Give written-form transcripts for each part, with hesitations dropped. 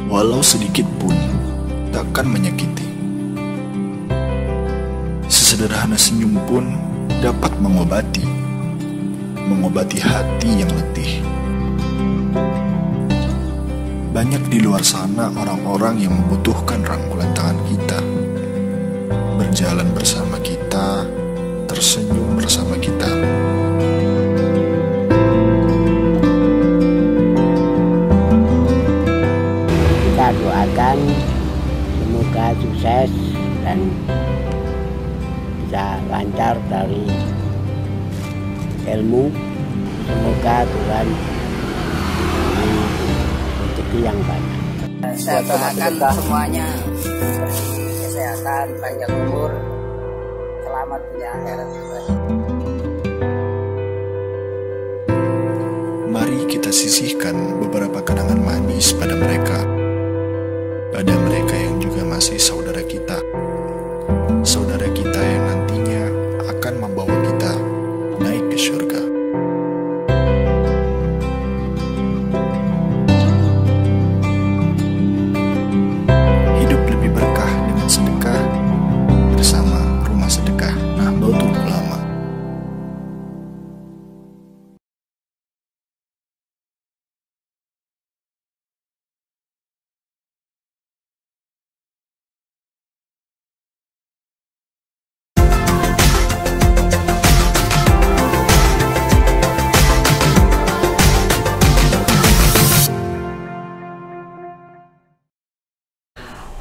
walau sedikit pun takkan menyakiti. Sesederhana senyum pun dapat mengobati hati yang letih. Banyak di luar sana orang-orang yang membutuhkan rangkulan tangan kita, berjalan bersama kita, tersenyum bersama kita. Kita doakan semoga sukses dan bisa lancar dari ilmu. Semoga Tuhan beri rezeki yang banyak. Saya doakan semuanya kesehatan, panjang umur, selamat dunia akhirat. Mari kita sisihkan beberapa kenangan manis pada mereka yang juga masih saudara kita yang nantinya akan membawa kita naik ke surga. Hidup lebih berkah dengan sedekah bersama Rumah Sedekah Nahdlatul Ulama.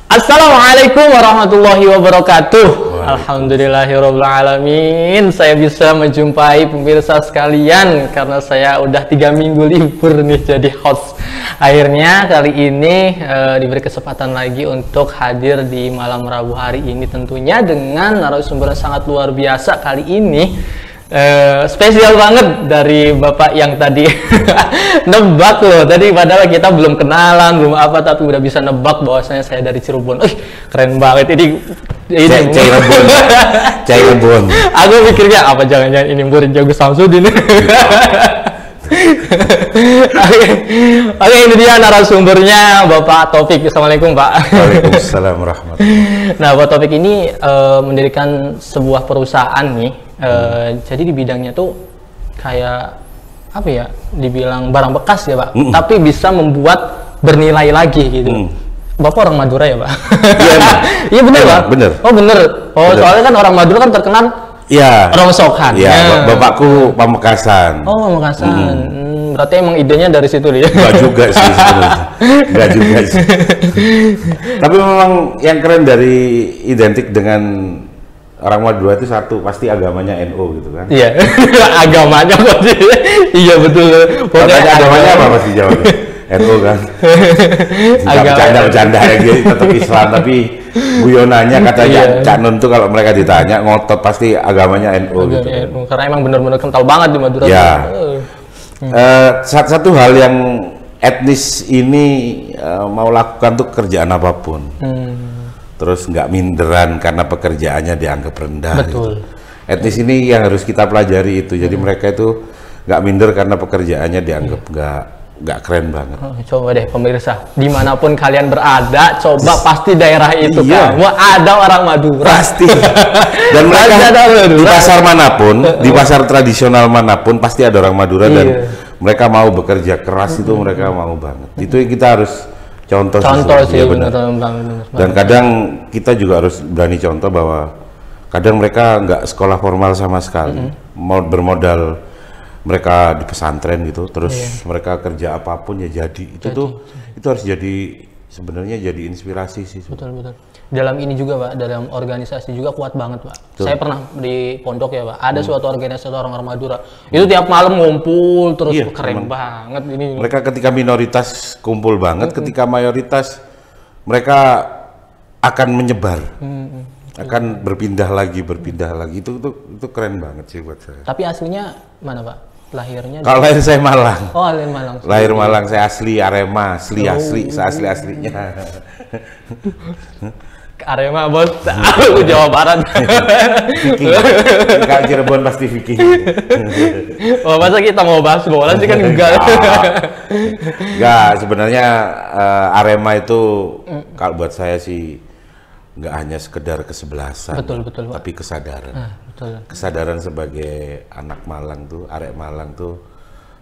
Assalamualaikum warahmatullahi wabarakatuh. Alhamdulillahirabbil alamin. Saya bisa menjumpai pemirsa sekalian karena saya udah 3 minggu libur nih jadi host. Akhirnya kali ini diberi kesempatan lagi untuk hadir di malam Rabu hari ini, tentunya dengan narasumber yang sangat luar biasa kali ini. Spesial banget dari bapak yang tadi nebak loh, tadi padahal kita belum kenalan belum apa, tapi udah bisa nebak bahwasanya saya dari Cirebon. Keren banget ini Cirebon. Aku mikirnya apa, jangan-jangan ini murid Jago Samsudin. Oke, ini dia narasumbernya Bapak Taufik. Assalamualaikum Pak. Waalaikumsalam warahmatullahi. Nah, Bapak Taufik ini mendirikan sebuah perusahaan nih. Jadi di bidangnya tuh kayak apa ya, dibilang barang bekas ya Pak, tapi bisa membuat bernilai lagi gitu. Bapak orang Madura ya Pak? Iya bener Pak? Bener. Oh bener. Oh bener. Soalnya kan orang Madura kan terkenal rongsokan. Iya, bapakku Pamekasan. Oh Pamekasan. Berarti emang idenya dari situ nih? Enggak juga sih sebenarnya. Enggak juga sih. Tapi memang yang keren dari identik dengan orang Madura itu satu, pasti agamanya NU gitu kan? Iya, agamanya pasti. Iya betul. Pokoknya agamanya apa pasti jawab? NU kan? Bercanda-bercanda ya, gitu, tetap Islam, tapi guyonannya katanya Cak Nun tuh kalau mereka ditanya ngotot pasti agamanya NU gitu. NU, karena emang benar-benar kental banget di Madura. Ya. Satu hal yang etnis ini mau lakukan tuh kerjaan apapun. Terus nggak minderan karena pekerjaannya dianggap rendah. Betul. Gitu. Etnis ini yang harus kita pelajari itu. Jadi mereka itu nggak minder karena pekerjaannya dianggap nggak keren banget. Coba deh pemirsa, dimanapun kalian berada, coba pasti daerah itu kamu ada orang Madura. Pasti. Dan mereka di pasar manapun, di pasar tradisional manapun pasti ada orang Madura dan mereka mau bekerja keras itu mereka mau banget. Itu yang kita harus contoh sih, benar. Dan kadang kita juga harus berani contoh bahwa kadang mereka nggak sekolah formal sama sekali, mau bermodal mereka di pesantren gitu, terus mereka kerja apapun ya jadi. Itu harus jadi, sebenarnya jadi inspirasi sih. Betul. Dalam ini juga Pak, dalam organisasi juga kuat banget Pak. Saya pernah di pondok ya Pak, ada suatu organisasi orang Madura. Itu tiap malam ngumpul terus, keren banget ini. Mereka ketika minoritas kumpul banget, ketika mayoritas mereka akan menyebar. Akan berpindah lagi. Itu keren banget sih buat saya. Tapi aslinya mana Pak? Lahirnya? Kalau lahir saya Malang. Oh, lahir Malang. Lahir Malang, saya asli Arema, asli, saya asli-aslinya. Arema bos, aku Jawa Barat. Viking. Kalau Cirebon pasti Viking. Oh, masa kita mau bahas bola sih kan enggak. Enggak, sebenarnya Arema itu kalau buat saya sih nggak hanya sekedar kesebelasan, Betul, tapi kesadaran. Betul. Kesadaran sebagai anak Malang tuh, arek Malang tuh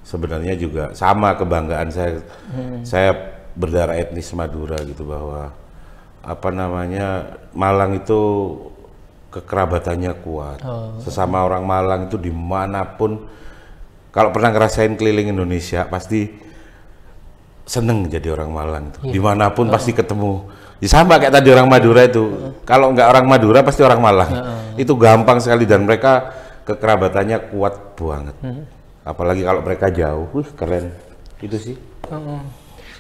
sebenarnya juga sama kebanggaan saya. Saya berdarah etnis Madura gitu, bahwa apa namanya, Malang itu kekerabatannya kuat. Sesama orang Malang itu dimanapun, kalau pernah ngerasain keliling Indonesia pasti seneng jadi orang Malang tuh. Dimanapun pasti ketemu. Ya sama kayak tadi orang Madura itu. Kalau nggak orang Madura pasti orang Malang. Itu gampang sekali, dan mereka kekerabatannya kuat banget. Apalagi kalau mereka jauh, keren. Itu sih.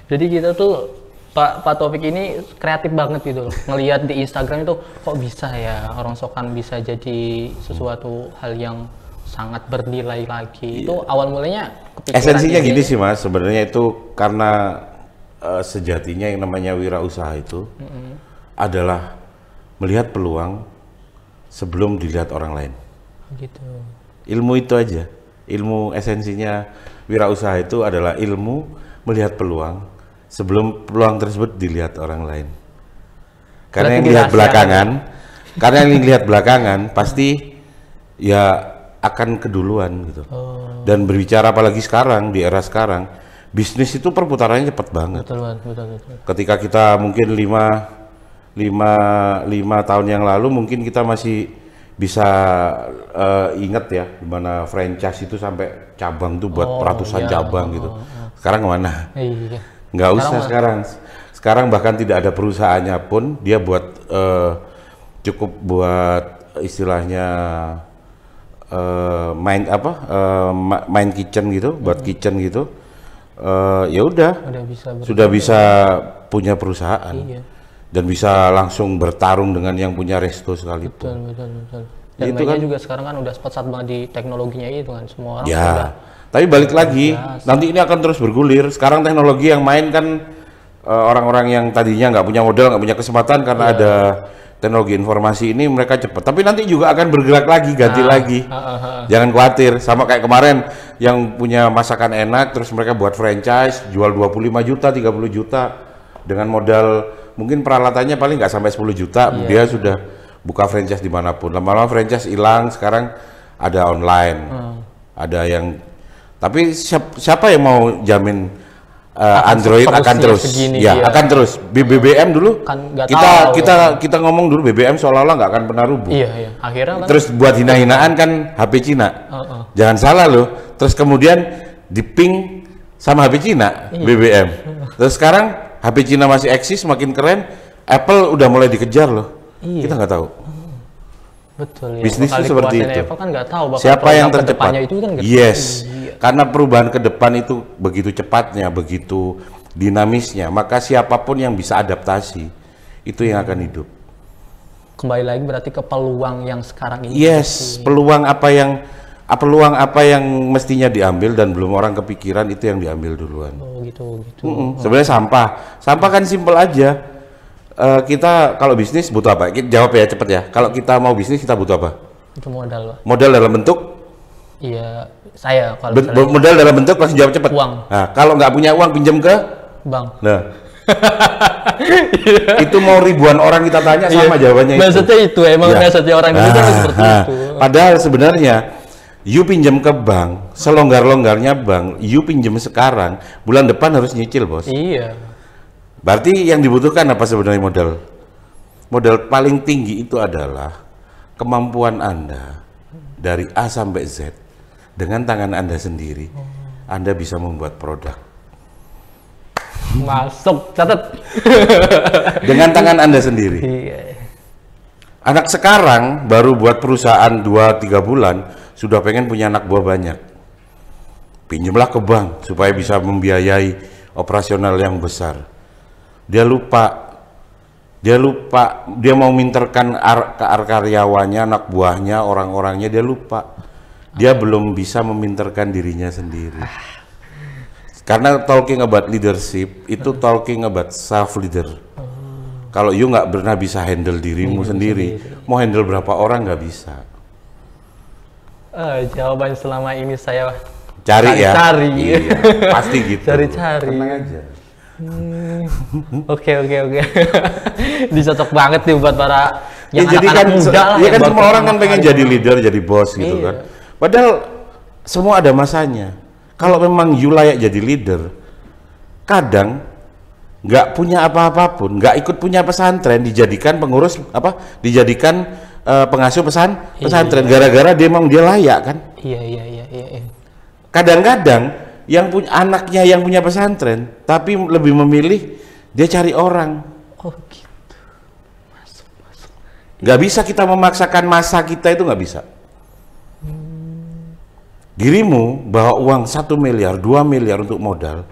Jadi kita tuh Pak Taufik ini kreatif banget gitu loh. Ngelihat di Instagram itu kok bisa ya orang Sokan bisa jadi sesuatu hal yang sangat bernilai lagi. Itu awal mulanya kepikiran. Esensinya gini sih Mas, sebenarnya itu karena sejatinya yang namanya wirausaha itu adalah melihat peluang sebelum dilihat orang lain. Gitu. Ilmu itu aja. Ilmu esensinya wirausaha itu adalah ilmu melihat peluang sebelum peluang tersebut dilihat orang lain. Karena yang dilihat belakangan, karena yang dilihat belakangan pasti ya akan keduluan gitu. Dan berbicara apalagi sekarang, di era sekarang, bisnis itu perputarannya cepat banget. Betul. Ketika kita mungkin 5 tahun yang lalu mungkin kita masih bisa ingat ya, dimana franchise itu sampai cabang tuh buat ratusan cabang gitu. Sekarang kemana? Iya. Nggak usah sekarang. Sekarang bahkan tidak ada perusahaannya pun dia buat cukup buat istilahnya main kitchen gitu, buat kitchen gitu. Ya udah sudah bisa punya perusahaan. Dan bisa langsung bertarung dengan yang punya resto sekalipun. Betul. Dan itu mainnya kan juga sekarang kan udah pesat banget di teknologinya itu kan, semua orang ya. udah. Tapi balik lagi, nanti ini akan terus bergulir. Sekarang teknologi yang main kan orang-orang yang tadinya nggak punya modal, nggak punya kesempatan karena ada teknologi informasi ini, mereka cepat. Tapi nanti juga akan bergerak lagi, ganti lagi. Jangan khawatir. Sama kayak kemarin yang punya masakan enak, terus mereka buat franchise, jual 25 juta, 30 juta dengan modal mungkin peralatannya paling nggak sampai 10 juta, dia sudah buka franchise dimanapun. Lama-lama franchise hilang, sekarang ada online, ada yang. Tapi siapa yang mau jamin Android akan terus? Ya, akan terus. BBM dulu kan kita ngomong dulu BBM seolah-olah nggak akan pernah rubuh. Iya. Akhirnya kan terus buat hina-hinaan kan HP Cina. Jangan salah loh. Terus kemudian diping sama HP Cina BBM. Terus sekarang HP Cina masih eksis, makin keren. Apple udah mulai dikejar loh. Kita nggak tahu. Betul. Bisnis itu seperti itu. Apple kan nggak tahu siapa yang tercepat. Itu kan yes. Karena perubahan ke depan itu begitu cepatnya, begitu dinamisnya, maka siapapun yang bisa adaptasi itu yang akan hidup. Kembali lagi berarti ke peluang yang sekarang ini. Yes, peluang apa yang mestinya diambil dan belum orang kepikiran, itu yang diambil duluan. Oh gitu. Sebenarnya sampah kan simpel aja. Kita kalau bisnis butuh apa? Kita jawab ya cepet ya. Kalau kita mau bisnis kita butuh apa? Itu modal, Pak. Modal dalam bentuk? Iya, saya kalau modal dalam bentuk langsung jawab cepet. Uang. Nah, kalau nggak punya uang pinjam ke bank. Nah, itu mau ribuan orang kita tanya sama jawabannya. Maksudnya itu emang maksudnya orang itu kan seperti itu. Padahal sebenarnya you pinjam ke bank, selonggar-longgarnya bank, you pinjam sekarang, bulan depan harus nyicil, Bos. Iya. Berarti yang dibutuhkan apa sebenarnya modal? Modal paling tinggi itu adalah kemampuan Anda dari A sampai Z dengan tangan Anda sendiri. Anda bisa membuat produk. Masuk, catat. Dengan tangan Anda sendiri. Iya. Anak sekarang baru buat perusahaan 2-3 bulan sudah pengen punya anak buah banyak. Pinjamlah ke bank supaya bisa membiayai operasional yang besar. Dia lupa dia mau minterkan karyawannya, anak buahnya, orang-orangnya, dia lupa. Dia belum bisa meminterkan dirinya sendiri. Karena talking about leadership itu talking about self leader. Kalau you nggak pernah bisa handle dirimu sendiri, mau handle berapa orang nggak bisa. Jawaban selama ini saya cari ya. Cari. Iya, pasti gitu. Cari-cari. Tenang aja. Oke. Dicocok banget nih buat para yang jadi anak-anak muda lah. Ya kan semua orang kan pengen jadi leader, jadi bos gitu kan. Padahal semua ada masanya. Kalau memang you layak jadi leader, kadang nggak punya apa-apa pun, nggak ikut punya pesantren, dijadikan pengurus dijadikan pengasuh pesantren gara-gara dia layak kan. Iya. Kadang-kadang yang punya anaknya yang punya pesantren tapi lebih memilih dia cari orang. Oh gitu. Masuk. Nggak bisa kita memaksakan masa kita, itu nggak bisa. Dirimu bawa uang 1 miliar 2 miliar untuk modal,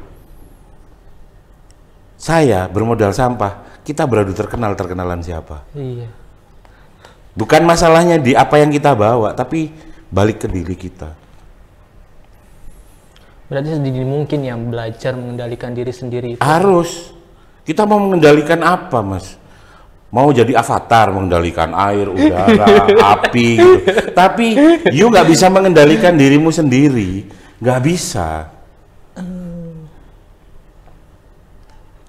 saya bermodal sampah, kita beradu terkenalan siapa. Iya. Bukan masalahnya di apa yang kita bawa, tapi balik ke diri kita. Berarti sedini mungkin yang belajar mengendalikan diri sendiri itu. Harus. Kita mau mengendalikan apa, Mas? Mau jadi avatar, mengendalikan air, udara, api gitu. Tapi you nggak bisa mengendalikan dirimu sendiri, nggak bisa.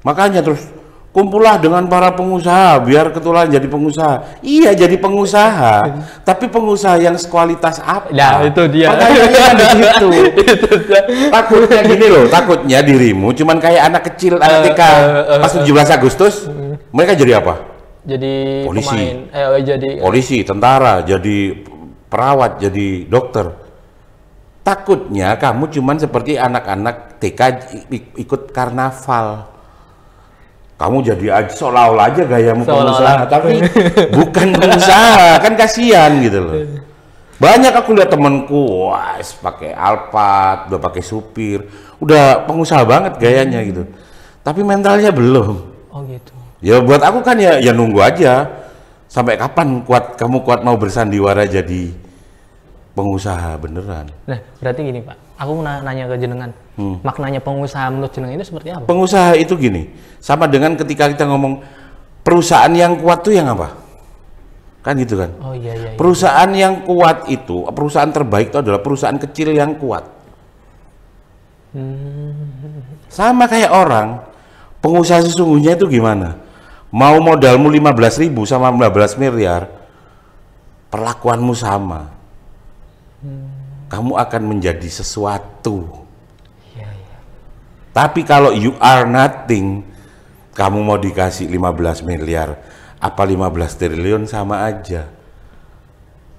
Makanya terus kumpullah dengan para pengusaha biar ketularan jadi pengusaha. Iya, jadi pengusaha, tapi pengusaha yang sekualitas apa? Nah, itu dia. Makanya kan di situ. Takutnya gini loh, takutnya dirimu cuman kayak anak kecil, anak TK pas 17 Agustus, mereka jadi apa? Jadi polisi, jadi polisi, tentara, jadi perawat, jadi dokter. Takutnya kamu cuman seperti anak-anak TK ikut karnaval. Kamu jadi seolah-olah aja gayamu pengusaha, tapi bukan pengusaha, kan kasihan gitu loh. Banyak aku lihat temanku, wah, pakai Alphard, udah pakai supir, udah pengusaha banget gayanya gitu. Tapi mentalnya belum. Oh gitu. Ya buat aku kan ya nunggu aja sampai kapan kamu kuat mau bersandiwara jadi pengusaha beneran. Nah, berarti gini Pak, aku nanya ke jenengan, maknanya pengusaha menurut jenengan itu seperti apa? Pengusaha itu gini, sama dengan ketika kita ngomong perusahaan yang kuat tuh yang apa? Kan gitu kan? Oh iya. Perusahaan yang kuat itu, perusahaan terbaik itu adalah perusahaan kecil yang kuat. Sama kayak orang, pengusaha sesungguhnya itu gimana? Mau modalmu 15.000 sama 15 miliar, perlakuanmu sama. Kamu akan menjadi sesuatu. Iya. Tapi kalau you are nothing, kamu mau dikasih 15 miliar, apa 15 triliun sama aja.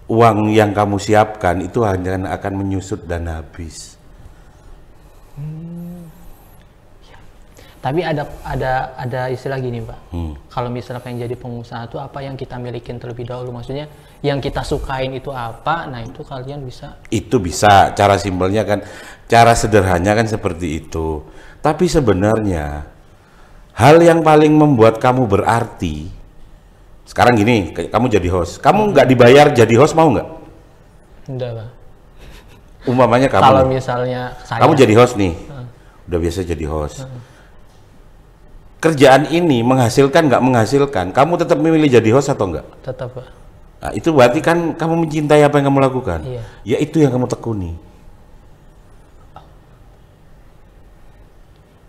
Uang yang kamu siapkan itu hanya akan menyusut dan habis. Tapi ada istilah gini Pak, kalau misalnya pengen jadi pengusaha itu apa yang kita milikin terlebih dahulu, maksudnya yang kita sukain itu apa, nah itu kalian bisa. Itu bisa, cara simpelnya kan, cara sederhananya kan seperti itu. Tapi sebenarnya hal yang paling membuat kamu berarti, sekarang gini, kamu jadi host, kamu nggak dibayar jadi host mau nggak? Enggak Pak. Umpamanya kamu, kalau misalnya kamu jadi host nih, udah biasa jadi host. Kerjaan ini menghasilkan nggak menghasilkan, kamu tetap memilih jadi host atau enggak? Tetap Pak. Nah, itu berarti kan kamu mencintai apa yang kamu lakukan. Iya. Ya itu yang kamu tekuni.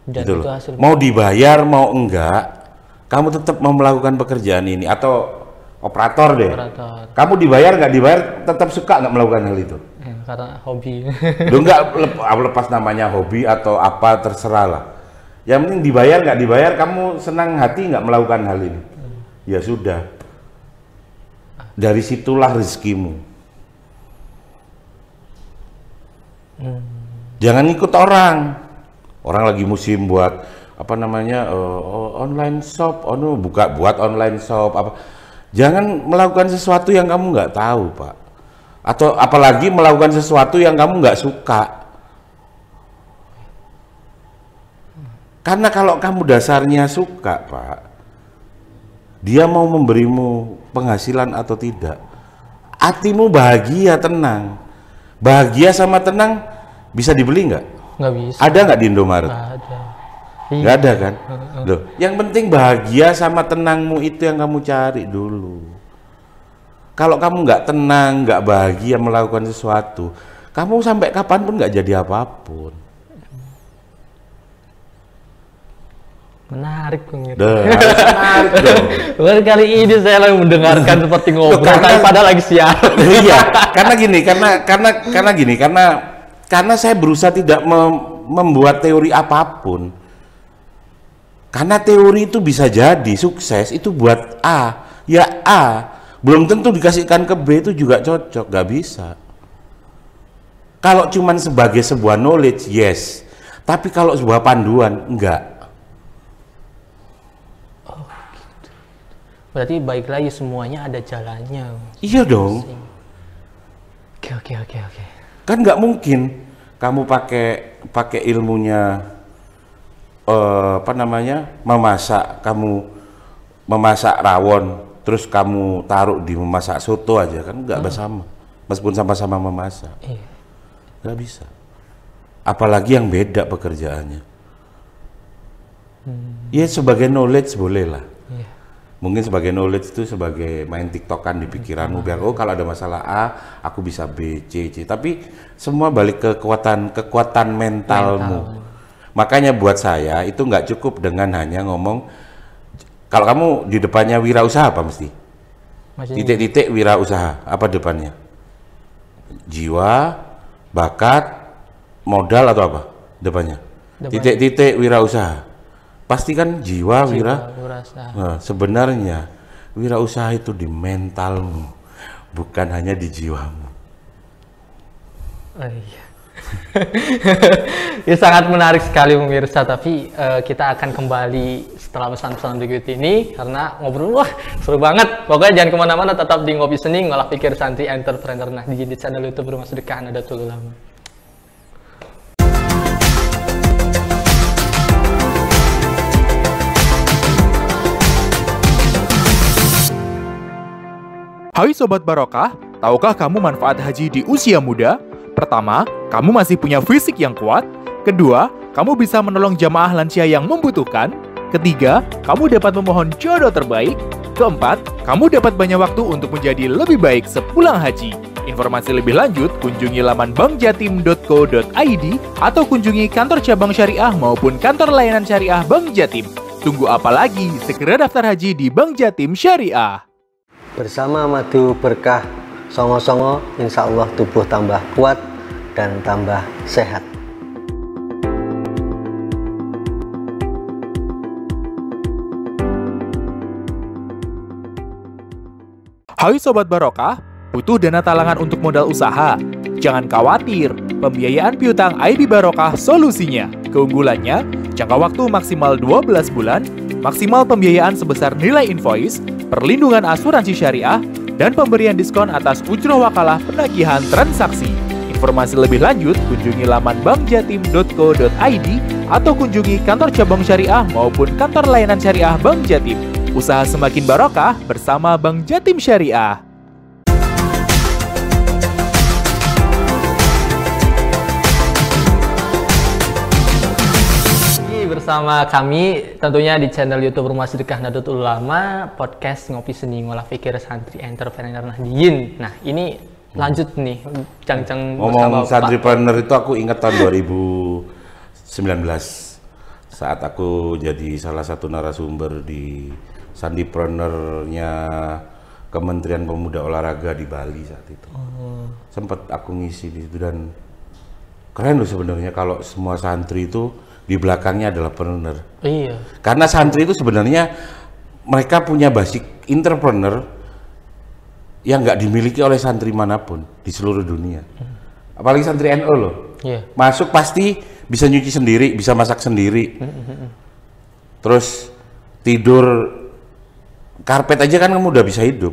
Dan gitu itu loh. hasil. Mau dibayar mau enggak, kamu tetap mau melakukan pekerjaan ini. Atau operator deh. Operator. Kamu dibayar nggak dibayar, tetap suka nggak melakukan hal itu? Ya, karena hobi. Lu nggak lepas namanya hobi atau apa, terserah lah. Yang penting dibayar nggak dibayar, kamu senang hati nggak melakukan hal ini. Ya sudah, dari situlah rezekimu. Jangan ikut orang lagi musim buat apa namanya online shop, buat online shop apa. Jangan melakukan sesuatu yang kamu nggak tahu Pak, atau apalagi melakukan sesuatu yang kamu nggak suka. Karena kalau kamu dasarnya suka Pak, dia mau memberimu penghasilan atau tidak, hatimu bahagia, tenang. Bahagia sama tenang bisa dibeli nggak? Nggak bisa. Ada nggak di Indomaret? Nggak ada. Nggak ada kan? Loh, yang penting bahagia sama tenangmu itu yang kamu cari dulu. Kalau kamu nggak tenang, nggak bahagia melakukan sesuatu, kamu sampai kapanpun nggak jadi apapun. Menarik Bung. Menarik dong. Baru kali ini saya lagi mendengarkan seperti ngobrol padahal lagi siar. Iya, karena saya berusaha tidak membuat teori apapun. Karena teori itu bisa jadi sukses itu buat A, ya A. Belum tentu dikasihkan ke B itu juga cocok, nggak bisa. Kalau cuman sebagai sebuah knowledge, yes. Tapi kalau sebuah panduan, enggak. Oh, gitu. Berarti baik lagi semuanya ada jalannya. Iya dong. Oke. Kan nggak mungkin kamu pakai ilmunya kamu memasak rawon terus kamu taruh di memasak soto aja, kan nggak bersama, meskipun sama-sama memasak. Iya. Nggak bisa, apalagi yang beda pekerjaannya. Ya sebagai knowledge boleh lah. Iya. Mungkin sebagai knowledge itu sebagai main tiktokan di pikiranmu, biar kalau ada masalah A aku bisa B, C, tapi semua balik ke kekuatan mentalmu. Makanya buat saya itu nggak cukup dengan hanya ngomong. Kalau kamu di depannya wirausaha apa mesti? Titik-titik wirausaha, apa depannya? Jiwa, bakat, modal atau apa depannya? Titik-titik wirausaha. Pasti kan jiwa wirausaha. Nah, sebenarnya wirausaha itu di mentalmu, bukan hanya di jiwamu. Oh, iya. Ya, sangat menarik sekali pemirsa, tapi kita akan kembali setelah pesan-pesan berikut ini karena ngobrol seru banget. Pokoknya jangan kemana-mana, tetap di Ngopi Seni Ngolah Pikir Santri Entrepreneur Nahdliyin di channel YouTube Rumah Sedekah Nahdlatul Ulama. Hai Sobat Barokah, tahukah kamu manfaat haji di usia muda? Pertama, kamu masih punya fisik yang kuat. Kedua, kamu bisa menolong jamaah lansia yang membutuhkan. Ketiga, kamu dapat memohon jodoh terbaik. Keempat, kamu dapat banyak waktu untuk menjadi lebih baik sepulang haji. Informasi lebih lanjut, kunjungi laman bankjatim.co.id atau kunjungi kantor cabang syariah maupun kantor layanan syariah Bank Jatim. Tunggu apa lagi? Segera daftar haji di Bank Jatim Syariah. Bersama madu berkah songo-songo, insya Allah tubuh tambah kuat dan tambah sehat. Hai Sobat Barokah, butuh dana talangan untuk modal usaha? Jangan khawatir, pembiayaan piutang IB Barokah solusinya. Keunggulannya, jangka waktu maksimal 12 bulan, maksimal pembiayaan sebesar nilai invoice, perlindungan asuransi syariah, dan pemberian diskon atas ujroh wakalah penagihan transaksi. Informasi lebih lanjut, kunjungi laman bankjatim.co.id atau kunjungi kantor cabang syariah maupun kantor layanan syariah Bank Jatim. Usaha semakin barokah bersama Bank Jatim Syariah. Bersama kami tentunya di channel YouTube Rumah Sedekah Nahdlatul Ulama, podcast Ngopi Seni Ngolah Pikir Santri Entrepreneur Nahdliyin. Nah, ini lanjut nih, Cang-Cang ngomong santripreneur itu aku ingat tahun 2019 saat aku jadi salah satu narasumber di sandipreneurnya Kementerian Pemuda Olahraga di Bali saat itu. Sempat aku ngisi di situ dan keren loh sebenarnya kalau semua santri itu di belakangnya adalah entrepreneur. Iya. Karena santri itu sebenarnya mereka punya basic entrepreneur yang nggak dimiliki oleh santri manapun di seluruh dunia. Apalagi santri NU loh. Iya. Masuk pasti bisa nyuci sendiri, bisa masak sendiri. Terus tidur karpet aja kan kamu udah bisa hidup.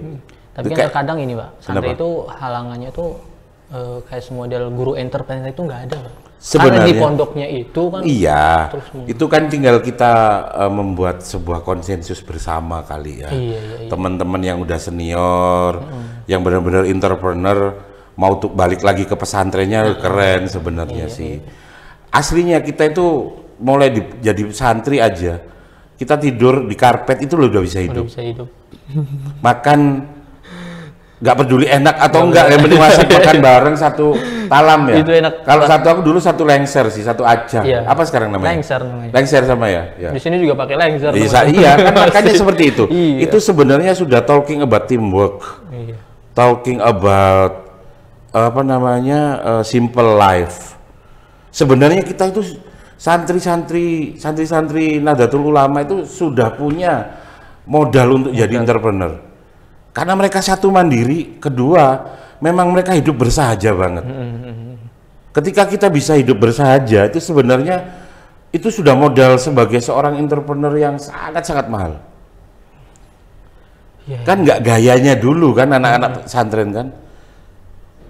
Tapi kan terkadang ini, Pak, santri itu halangannya tuh kayak model guru entrepreneur itu nggak ada, Pak. Sebenarnya karena di pondoknya itu kan iya, itu kan tinggal kita membuat sebuah konsensus bersama kali ya. Iya. Teman-teman yang udah senior, yang benar-benar entrepreneur mau balik lagi ke pesantrennya keren sebenarnya sih. Aslinya kita itu mulai jadi santri aja, kita tidur di karpet itu loh udah bisa hidup. Udah bisa hidup. Makan nggak peduli enak atau enggak, yang penting masak makan bareng satu talam ya. Itu enak. Kalau satu aku dulu satu lengser sih, satu aja. Iya. Apa sekarang namanya? Lengser namanya. Lengser sama ya. Di sini juga pakai lengser. Iya, kan makanya seperti itu. Iya. Itu sebenarnya sudah talking about teamwork. Iya. Talking about apa namanya simple life. Sebenarnya kita itu santri-santri Nahdlatul Ulama itu sudah punya modal untuk jadi entrepreneur. Karena mereka satu mandiri, kedua memang mereka hidup bersahaja banget. Ketika kita bisa hidup bersahaja itu sebenarnya itu sudah modal sebagai seorang entrepreneur yang sangat-sangat mahal. Ya, kan nggak gayanya dulu kan anak-anak pesantren kan,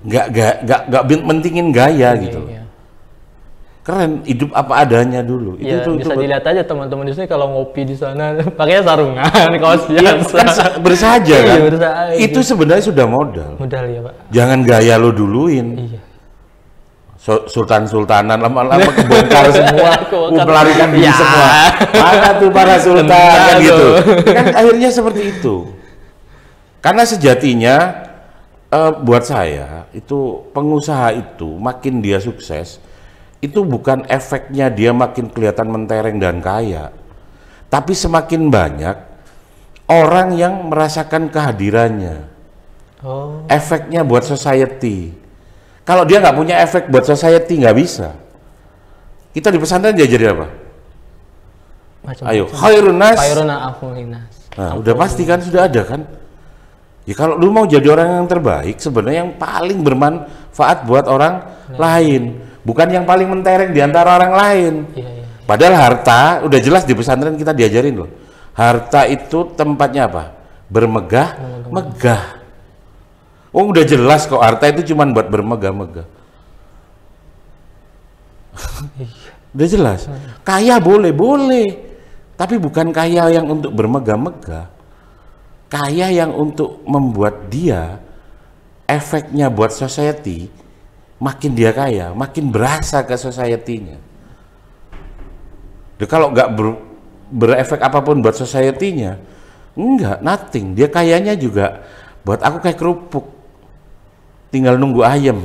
nggak mentingin gaya gitu. Iya. Keren, hidup apa adanya dulu. Ya, itu bisa dilihat aja teman-teman di sini kalau ngopi di sana pakainya sarungan, kaos biasa. Kan bersahaja kan. Iya, bersahaja. Itu sebenarnya sudah modal. Modal ya Pak. Jangan gaya lo duluin. Iya. Sultan-sultanan lama-lama kebongkar semua, melarikan diri semua. Mana tuh para sultan kan gitu. Kan akhirnya seperti itu. Karena sejatinya buat saya itu pengusaha itu makin dia sukses itu bukan efeknya dia makin kelihatan mentereng dan kaya, tapi semakin banyak orang yang merasakan kehadirannya. Efeknya buat society. Kalau dia nggak punya efek buat society nggak bisa. Kita di pesantren diajarin apa? Ayo, khairun nas. Nah, udah pasti kan, sudah ada kan. Ya kalau lu mau jadi orang yang terbaik, sebenarnya yang paling bermanfaat buat orang lain, bukan yang paling mentereng di antara orang lain. Padahal harta udah jelas di pesantren kita diajarin loh. Harta itu tempatnya apa? Bermegah-megah. Oh udah jelas kok, harta itu cuma buat bermegah-megah. Udah jelas. Kaya boleh, tapi bukan kaya yang untuk bermegah-megah. Kaya yang untuk membuat dia efeknya buat society, makin dia kaya, makin berasa ke society-nya. Kalau nggak berefek apapun buat society-nya, enggak, nothing. Dia kayanya juga buat aku kayak kerupuk, tinggal nunggu ayam.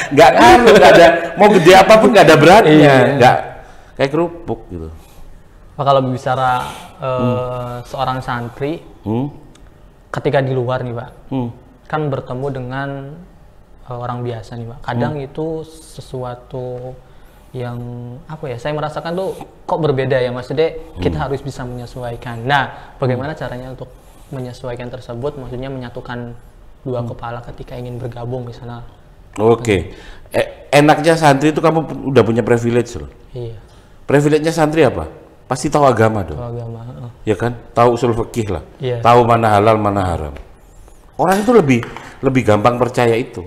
Nggak ngaruh, nggak ada, mau gede apapun nggak ada beratnya, nggak kayak kerupuk gitu. Kalau bicara seorang santri, ketika di luar nih Pak, kan bertemu dengan orang biasa nih Pak. Kadang itu sesuatu yang apa ya? Saya merasakan tuh kok berbeda ya maksudnya. Kita harus bisa menyesuaikan. Nah, bagaimana caranya untuk menyesuaikan tersebut? Maksudnya menyatukan dua kepala ketika ingin bergabung misalnya. Oke. Enaknya santri itu kamu udah punya privilege loh. Iya. Privilege-nya santri apa? Pasti tahu agama dong. Tahu agama. Ya kan? Tahu usul fikih lah. Iya. Tahu mana halal, mana haram. Orang itu lebih gampang percaya itu.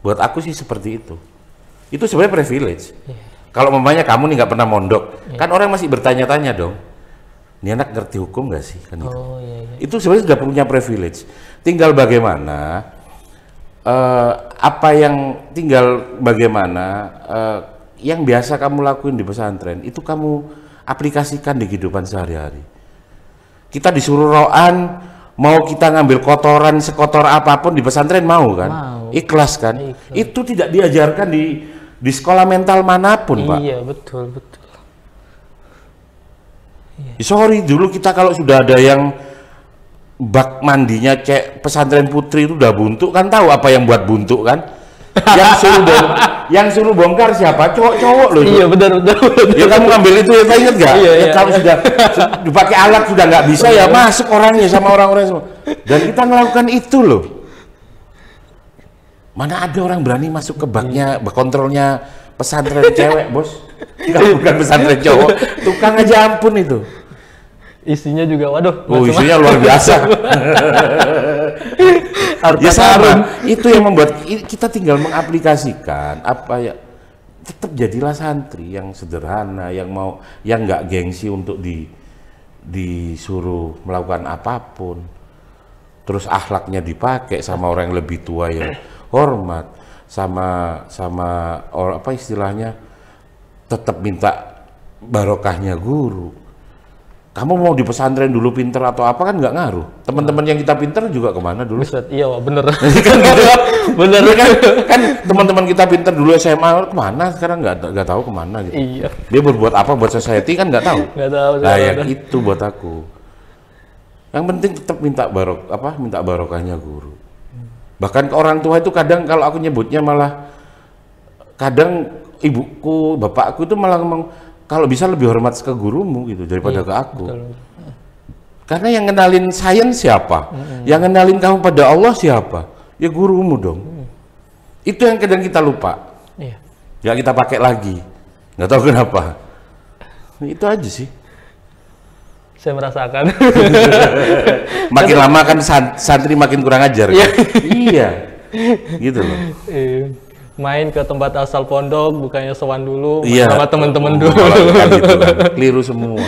Buat aku sih seperti itu. Itu sebenarnya privilege. Iya. Kalau mamanya kamu nih nggak pernah mondok, kan orang masih bertanya-tanya dong. Ini anak ngerti hukum nggak sih? Kan itu. Iya. Itu sebenarnya sudah punya privilege. Tinggal bagaimana yang biasa kamu lakuin di pesantren itu kamu aplikasikan di kehidupan sehari-hari. Kita disuruh ro'an, mau kita ngambil kotoran sekotor apapun di pesantren mau kan? Mau. Ikhlas kan? Ikhlas. Itu tidak diajarkan di sekolah mental manapun, Pak. Iya, betul. Iya. Sorry, dulu kita kalau sudah ada yang bak mandinya pesantren putri itu udah buntu, kan tahu apa yang buat buntu kan? yang suruh bongkar siapa? Cowok loh. Iya, benar. Ya kamu ngambil itu ya, ingat nggak? Iya. Kalau sudah dipakai alat sudah nggak bisa ya masuk orangnya sama orang-orang semua. Dan kita melakukan itu loh. Mana ada orang berani masuk ke baknya, bak kontrolnya pesantren cewek, bos? Kalau bukan pesantren cowok, tukang aja ampun itu. Isinya juga, waduh. Isinya luar biasa. Ya sama, itu yang membuat kita tinggal mengaplikasikan apa ya. Tetap jadilah santri yang sederhana, yang nggak gengsi untuk disuruh melakukan apapun. Terus akhlaknya dipakai sama orang yang lebih tua yang hormat, sama apa istilahnya, tetap minta barokahnya guru. Kamu mau di pesantren dulu pinter atau apa kan nggak ngaruh. Teman-teman yang kita pinter juga kemana dulu? Iya, Pak, bener. Kan gitu. Bener kan teman-teman kita pinter dulu SMA kemana? Sekarang nggak tahu kemana gitu. Iya. Dia berbuat apa buat society kan nggak tahu. Nggak tahu. Nah ya itu buat aku. Yang penting tetap minta barokahnya guru. Bahkan ke orang tua itu kadang kalau aku nyebutnya malah kadang ibuku, bapakku itu malah ngomong kalau bisa lebih hormat ke gurumu gitu daripada ke aku. Betul. Karena yang kenalin sains siapa? Yang kenalin kamu pada Allah siapa? Ya gurumu dong. Itu yang kadang kita lupa. Iya. Ya kita pakai lagi. Nggak tahu kenapa. Itu aja sih. Saya merasakan. Makin lama kan santri makin kurang ajar. Kan? Iya. Gitu loh. Main ke tempat asal pondok, bukannya sowan dulu, sama teman-teman dulu. Kan gitu kan. Keliru semua.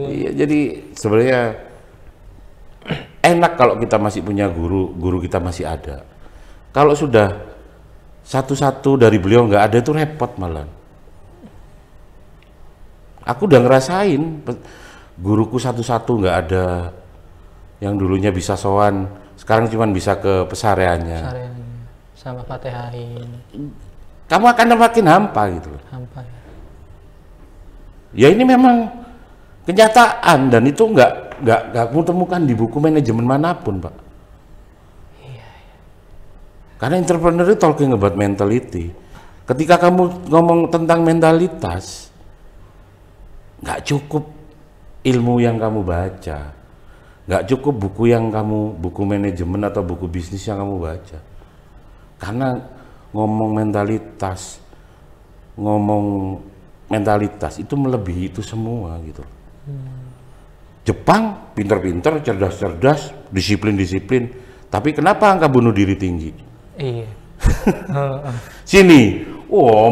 Iya, jadi sebenarnya enak kalau kita masih punya guru kita masih ada. Kalau sudah satu-satu dari beliau nggak ada itu repot malah. Aku udah ngerasain guruku satu-satu nggak ada, yang dulunya bisa sowan, sekarang cuma bisa ke pesareannya. Sama Fatihain. Kamu akan makin hampa gitu. Hampa ya. Ya ini memang kenyataan dan itu nggak kamu temukan di buku manajemen manapun, Pak. Iya. Karena entrepreneur itu talking about mentality. Ketika kamu ngomong tentang mentalitas, nggak cukup ilmu yang kamu baca, nggak cukup buku manajemen atau buku bisnis yang kamu baca. Karena ngomong mentalitas itu melebihi itu semua gitu. Jepang pinter-pinter, cerdas-cerdas, disiplin-disiplin, tapi kenapa angka bunuh diri tinggi? Iya. Sini,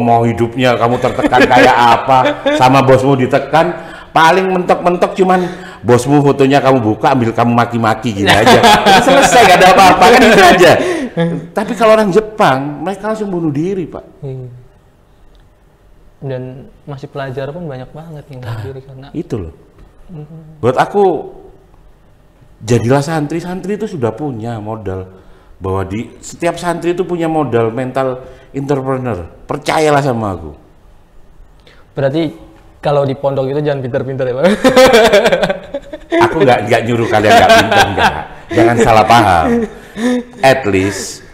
mau hidupnya kamu tertekan kayak apa, sama bosmu ditekan, paling mentok-mentok cuman bosmu fotonya kamu buka, ambil kamu maki-maki gini aja. Selesai, gak ada apa-apa kan gitu aja. Tapi kalau orang Jepang, mereka langsung bunuh diri, Pak. Dan masih pelajar pun banyak banget yang bunuh diri karena itu loh. Buat aku, jadilah santri itu sudah punya modal bahwa di setiap santri itu punya modal mental entrepreneur. Percayalah sama aku. Berarti kalau di pondok itu jangan pinter-pinter ya, Pak? Aku nggak nyuruh kalian nggak pinter, enggak. Jangan salah paham. At least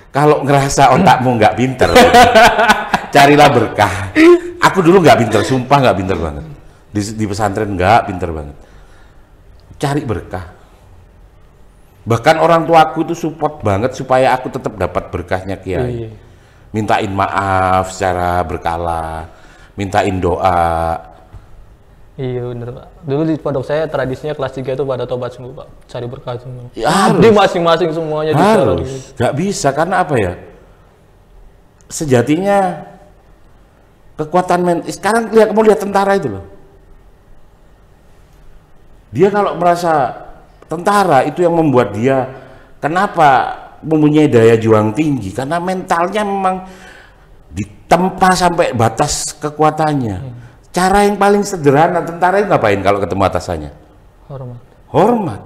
kalau ngerasa otakmu nggak pinter, carilah berkah. Aku dulu nggak pinter, sumpah nggak pinter banget. Di pesantren nggak pinter banget. Cari berkah. Bahkan orang tuaku itu support banget supaya aku tetap dapat berkahnya Kiai. Mintain maaf secara berkala, mintain doa. Iya bener, Pak. Dulu di pondok saya tradisinya kelas 3 itu pada tobat semua, Pak. Cari berkah semua. Ya, di masing-masing semuanya harus. Gak bisa, karena apa ya? Sejatinya kekuatan sekarang kamu lihat tentara itu loh. Dia kalau merasa tentara itu yang membuat dia kenapa mempunyai daya juang tinggi, karena mentalnya memang ditempa sampai batas kekuatannya. Cara yang paling sederhana tentara itu ngapain kalau ketemu atasannya? Hormat.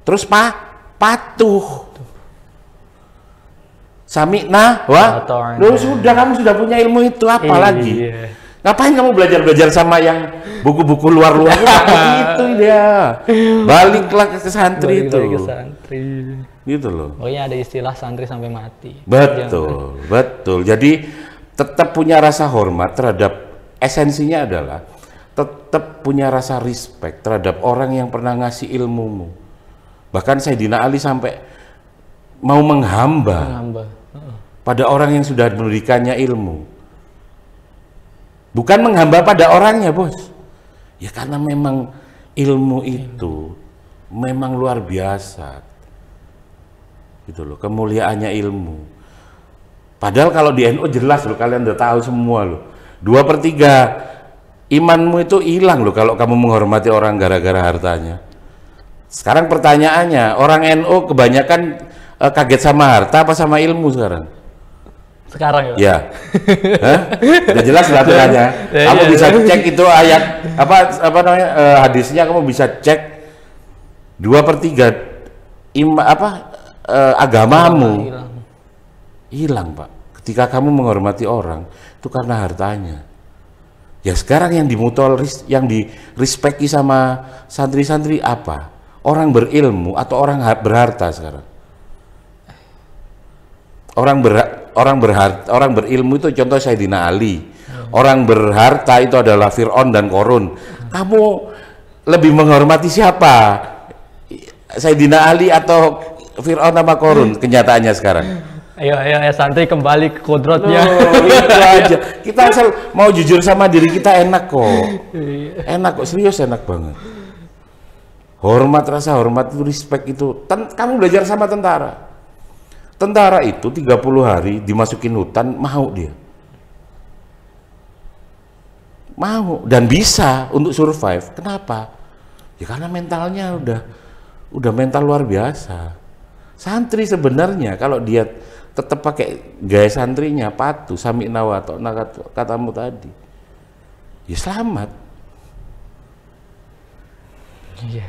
Terus patuh. Sami'na lu sudah, kamu sudah punya ilmu itu, apa lagi? Ngapain kamu belajar sama yang buku-buku luar-luar? Itu dia. Baliklah ke santri itu. Gitu loh. Pokoknya ada istilah santri sampai mati. Betul. Jadi tetap punya rasa hormat terhadap, esensinya adalah tetap punya rasa respect terhadap orang yang pernah ngasih ilmumu. Bahkan Sayyidina Ali sampai mau menghamba. Pada orang yang sudah memberikannya ilmu. Bukan menghamba pada orangnya, Bos. Ya karena memang ilmu itu memang luar biasa. Gitu loh, kemuliaannya ilmu. Padahal kalau di NU jelas loh, kalian udah tahu semua loh. 2/3 imanmu itu hilang loh kalau kamu menghormati orang gara-gara hartanya. Sekarang pertanyaannya, orang NU kebanyakan kaget sama harta apa sama ilmu sekarang? Sekarang ya? Ya. Hah? Udah jelas peraturannya. Kamu bisa cek itu ayat apa namanya hadisnya, kamu bisa cek 2/3 agamamu hilang, Pak. Ketika kamu menghormati orang itu karena hartanya. Ya sekarang yang dimutol, yang direspeki sama santri-santri apa? Orang berilmu atau orang berharta sekarang? Orang berilmu itu contoh Sayyidina Ali. Orang berharta itu adalah Fir'aun dan Korun. Kamu lebih menghormati siapa? Sayyidina Ali atau Fir'aun sama Korun kenyataannya sekarang? Ayo santri kembali ke kodratnya. Itu aja. Kita asal mau jujur sama diri kita enak kok. Enak kok, serius enak banget. Hormat, rasa hormat itu, respect itu. Kamu belajar sama tentara. Tentara itu 30 hari dimasukin hutan, mau dia. Mau dan bisa untuk survive. Kenapa? Ya karena mentalnya udah mental luar biasa. Santri sebenarnya kalau dia tetap pakai gaya santrinya, patuh, sami'na wa ta'na katamu tadi, ya selamat. Iya.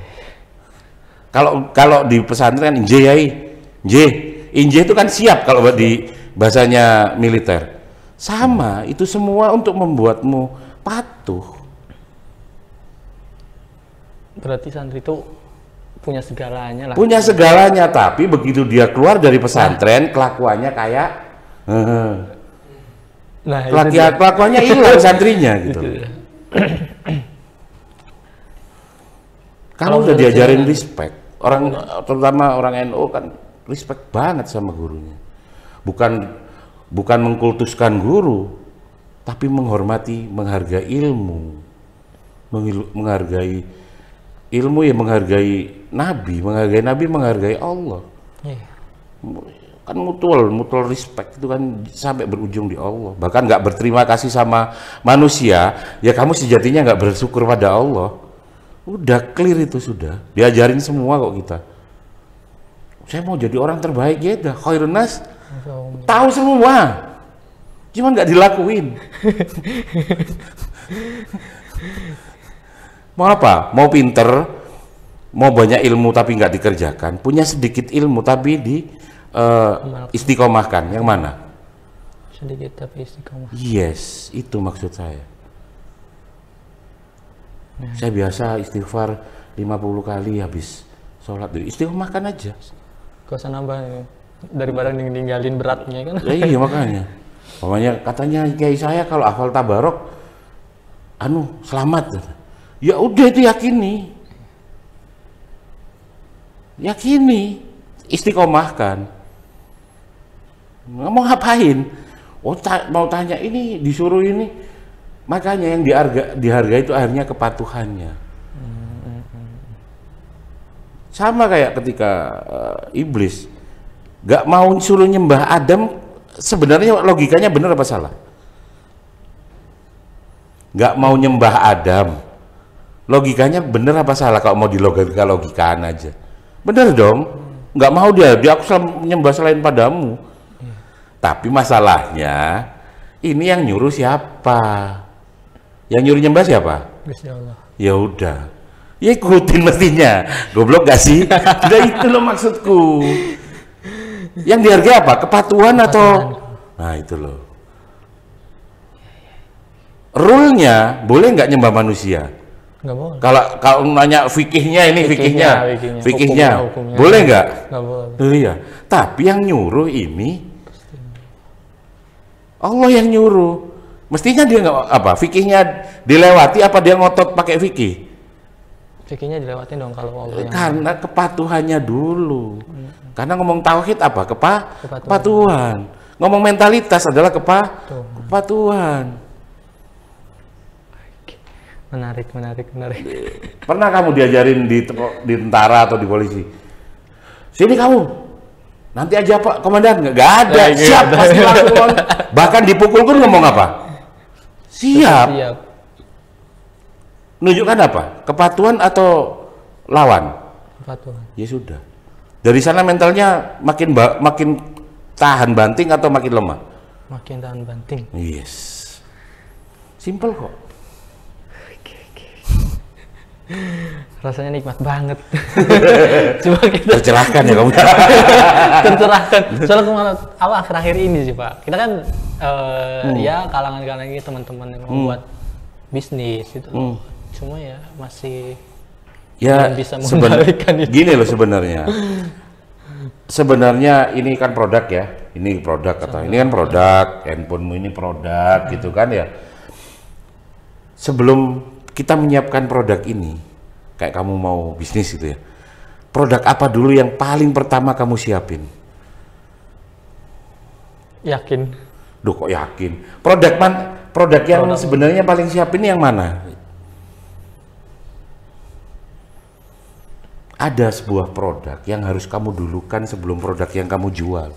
Kalau di pesantren inje itu kan siap kalau di bahasanya militer. Sama, itu semua untuk membuatmu patuh. Berarti santri itu punya segalanya lah. Punya segalanya, tapi begitu dia keluar dari pesantren, kelakuannya kayak kelakuannya hilang santrinya gitu. Kamu udah diajarin respect. Orang terutama orang NU kan respect banget sama gurunya. Bukan mengkultuskan guru, tapi menghormati, menghargai ilmu. Menghargai ilmu ya, menghargai Nabi, menghargai Allah. Kan mutual respect itu kan sampai berujung di Allah. Bahkan nggak berterima kasih sama manusia, ya kamu sejatinya nggak bersyukur pada Allah. Udah clear itu, sudah diajarin semua kok kita. Saya mau jadi orang terbaik ya, dah khairun nas, tahu semua, cuman nggak dilakuin. Mau apa? Mau pinter, mau banyak ilmu tapi nggak dikerjakan, punya sedikit ilmu tapi istiqomahkan. Yang mana? Sedikit tapi istiqomah. Yes, itu maksud saya. Saya biasa istighfar 50 kali habis sholat, istiqomahkan aja. Gak usah nambah daripada ninggalin beratnya kan. Iya makanya. Katanya kiai saya kalau hafal tabarok, selamat. Ya udah itu yakini, istiqomahkan. Mau ngapain? Mau tanya ini, disuruh ini. Makanya yang dihargai itu akhirnya kepatuhannya. Sama kayak ketika iblis gak mau suruh nyembah Adam, sebenarnya logikanya benar apa salah? Gak mau nyembah Adam, logikanya bener apa salah? Kalau mau logikaan aja bener dong. Nggak mau dia aku nyembah selain padamu. Tapi masalahnya ini yang nyuruh siapa? Yang nyuruh nyembah siapa? Ya udah, ya ikutin mestinya. Goblok gak sih? Udah itu loh maksudku. Yang dihargai apa? Kepatuhan atau? Nah itu loh. Rule-nya boleh nggak nyembah manusia? Nggak boleh. Kalau nanya fikihnya ini fikihnya. Hukumnya. Boleh nggak? Nggak boleh. Iya. Tapi yang nyuruh ini Allah yang nyuruh. Mestinya dia nggak apa? Fikihnya dilewati apa dia ngotot pakai fikih? Fikihnya dilewatin dong kalau Allah yang... Karena kepatuhannya dulu. Karena ngomong tauhid apa? Kepatuhan. Ngomong mentalitas adalah kepatuhan. Menarik. Pernah kamu diajarin di tentara atau di polisi? Sini kamu, nanti aja Pak Komandan. Nggak ada. Siap, pasti langsung. Bahkan dipukul pun ngomong apa? Siap. Nunjukkan apa? Kepatuhan atau lawan? Kepatuhan. Ya sudah. Dari sana mentalnya makin tahan banting atau makin lemah? Makin tahan banting. Yes. Simple kok. Rasanya nikmat banget. Cuma kita tercerahkan ya kamu. tercerahkan. Soalnya kemarin akhir-akhir ini sih Pak. Kita kan ya kalangan-kalangan ini teman-teman yang membuat bisnis gitu. Cuma ya masih belum bisa mengendalikan itu. Gini loh sebenarnya. Sebenarnya ini kan produk ya. Ini produk atau ini kan produk, handphonemu ini produk gitu kan ya. Sebelum kita menyiapkan produk ini, kayak kamu mau bisnis gitu ya, produk apa dulu yang paling pertama kamu siapin? Yakin. Duh kok yakin? Produk yang sebenarnya paling siapin yang mana? Ada sebuah produk yang harus kamu dulukan sebelum produk yang kamu jual.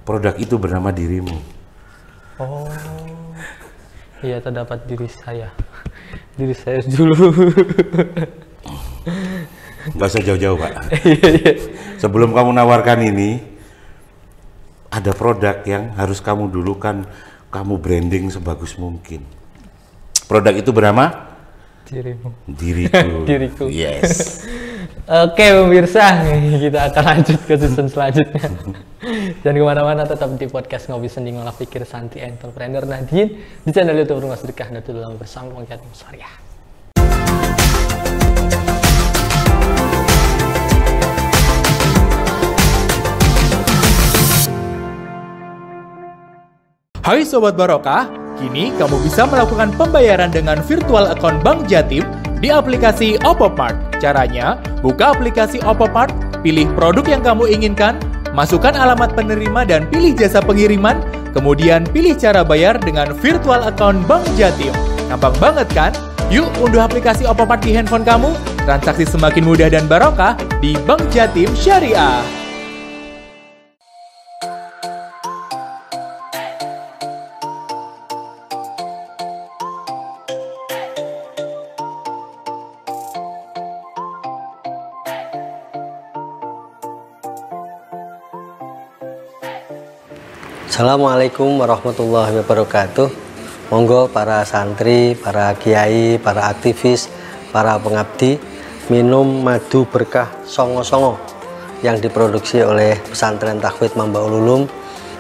Produk itu bernama dirimu. Oh, iya, terdapat diri saya. Diri saya dulu. Nggak usah jauh-jauh Pak. Sebelum kamu nawarkan ini, ada produk yang harus kamu dulukan, kamu branding sebagus mungkin. Produk itu bernama? Dirimu. Diriku. Diriku. Yes. Oke pemirsa, kita akan lanjut ke season selanjutnya. Jangan kemana-mana, tetap di podcast Ngopi Sendi Ngolah Pikir Santi Entrepreneur Nadine di channel YouTube Rumah Sedekah Nahdlatul Ulama bersama Bang Jatim Syariah. Hai Sobat Barokah, kini kamu bisa melakukan pembayaran dengan virtual account Bank Jatim di aplikasi Opopart. Caranya, buka aplikasi Opopart, pilih produk yang kamu inginkan, masukkan alamat penerima dan pilih jasa pengiriman, kemudian pilih cara bayar dengan virtual account Bank Jatim. Gampang banget kan? Yuk unduh aplikasi Opopart di handphone kamu, transaksi semakin mudah dan barokah di Bank Jatim Syariah. Assalamualaikum warahmatullahi wabarakatuh. Monggo para santri, para kiai, para aktivis, para pengabdi minum madu berkah songo-songo yang diproduksi oleh Pesantren Tahfidz Mambaul Ulum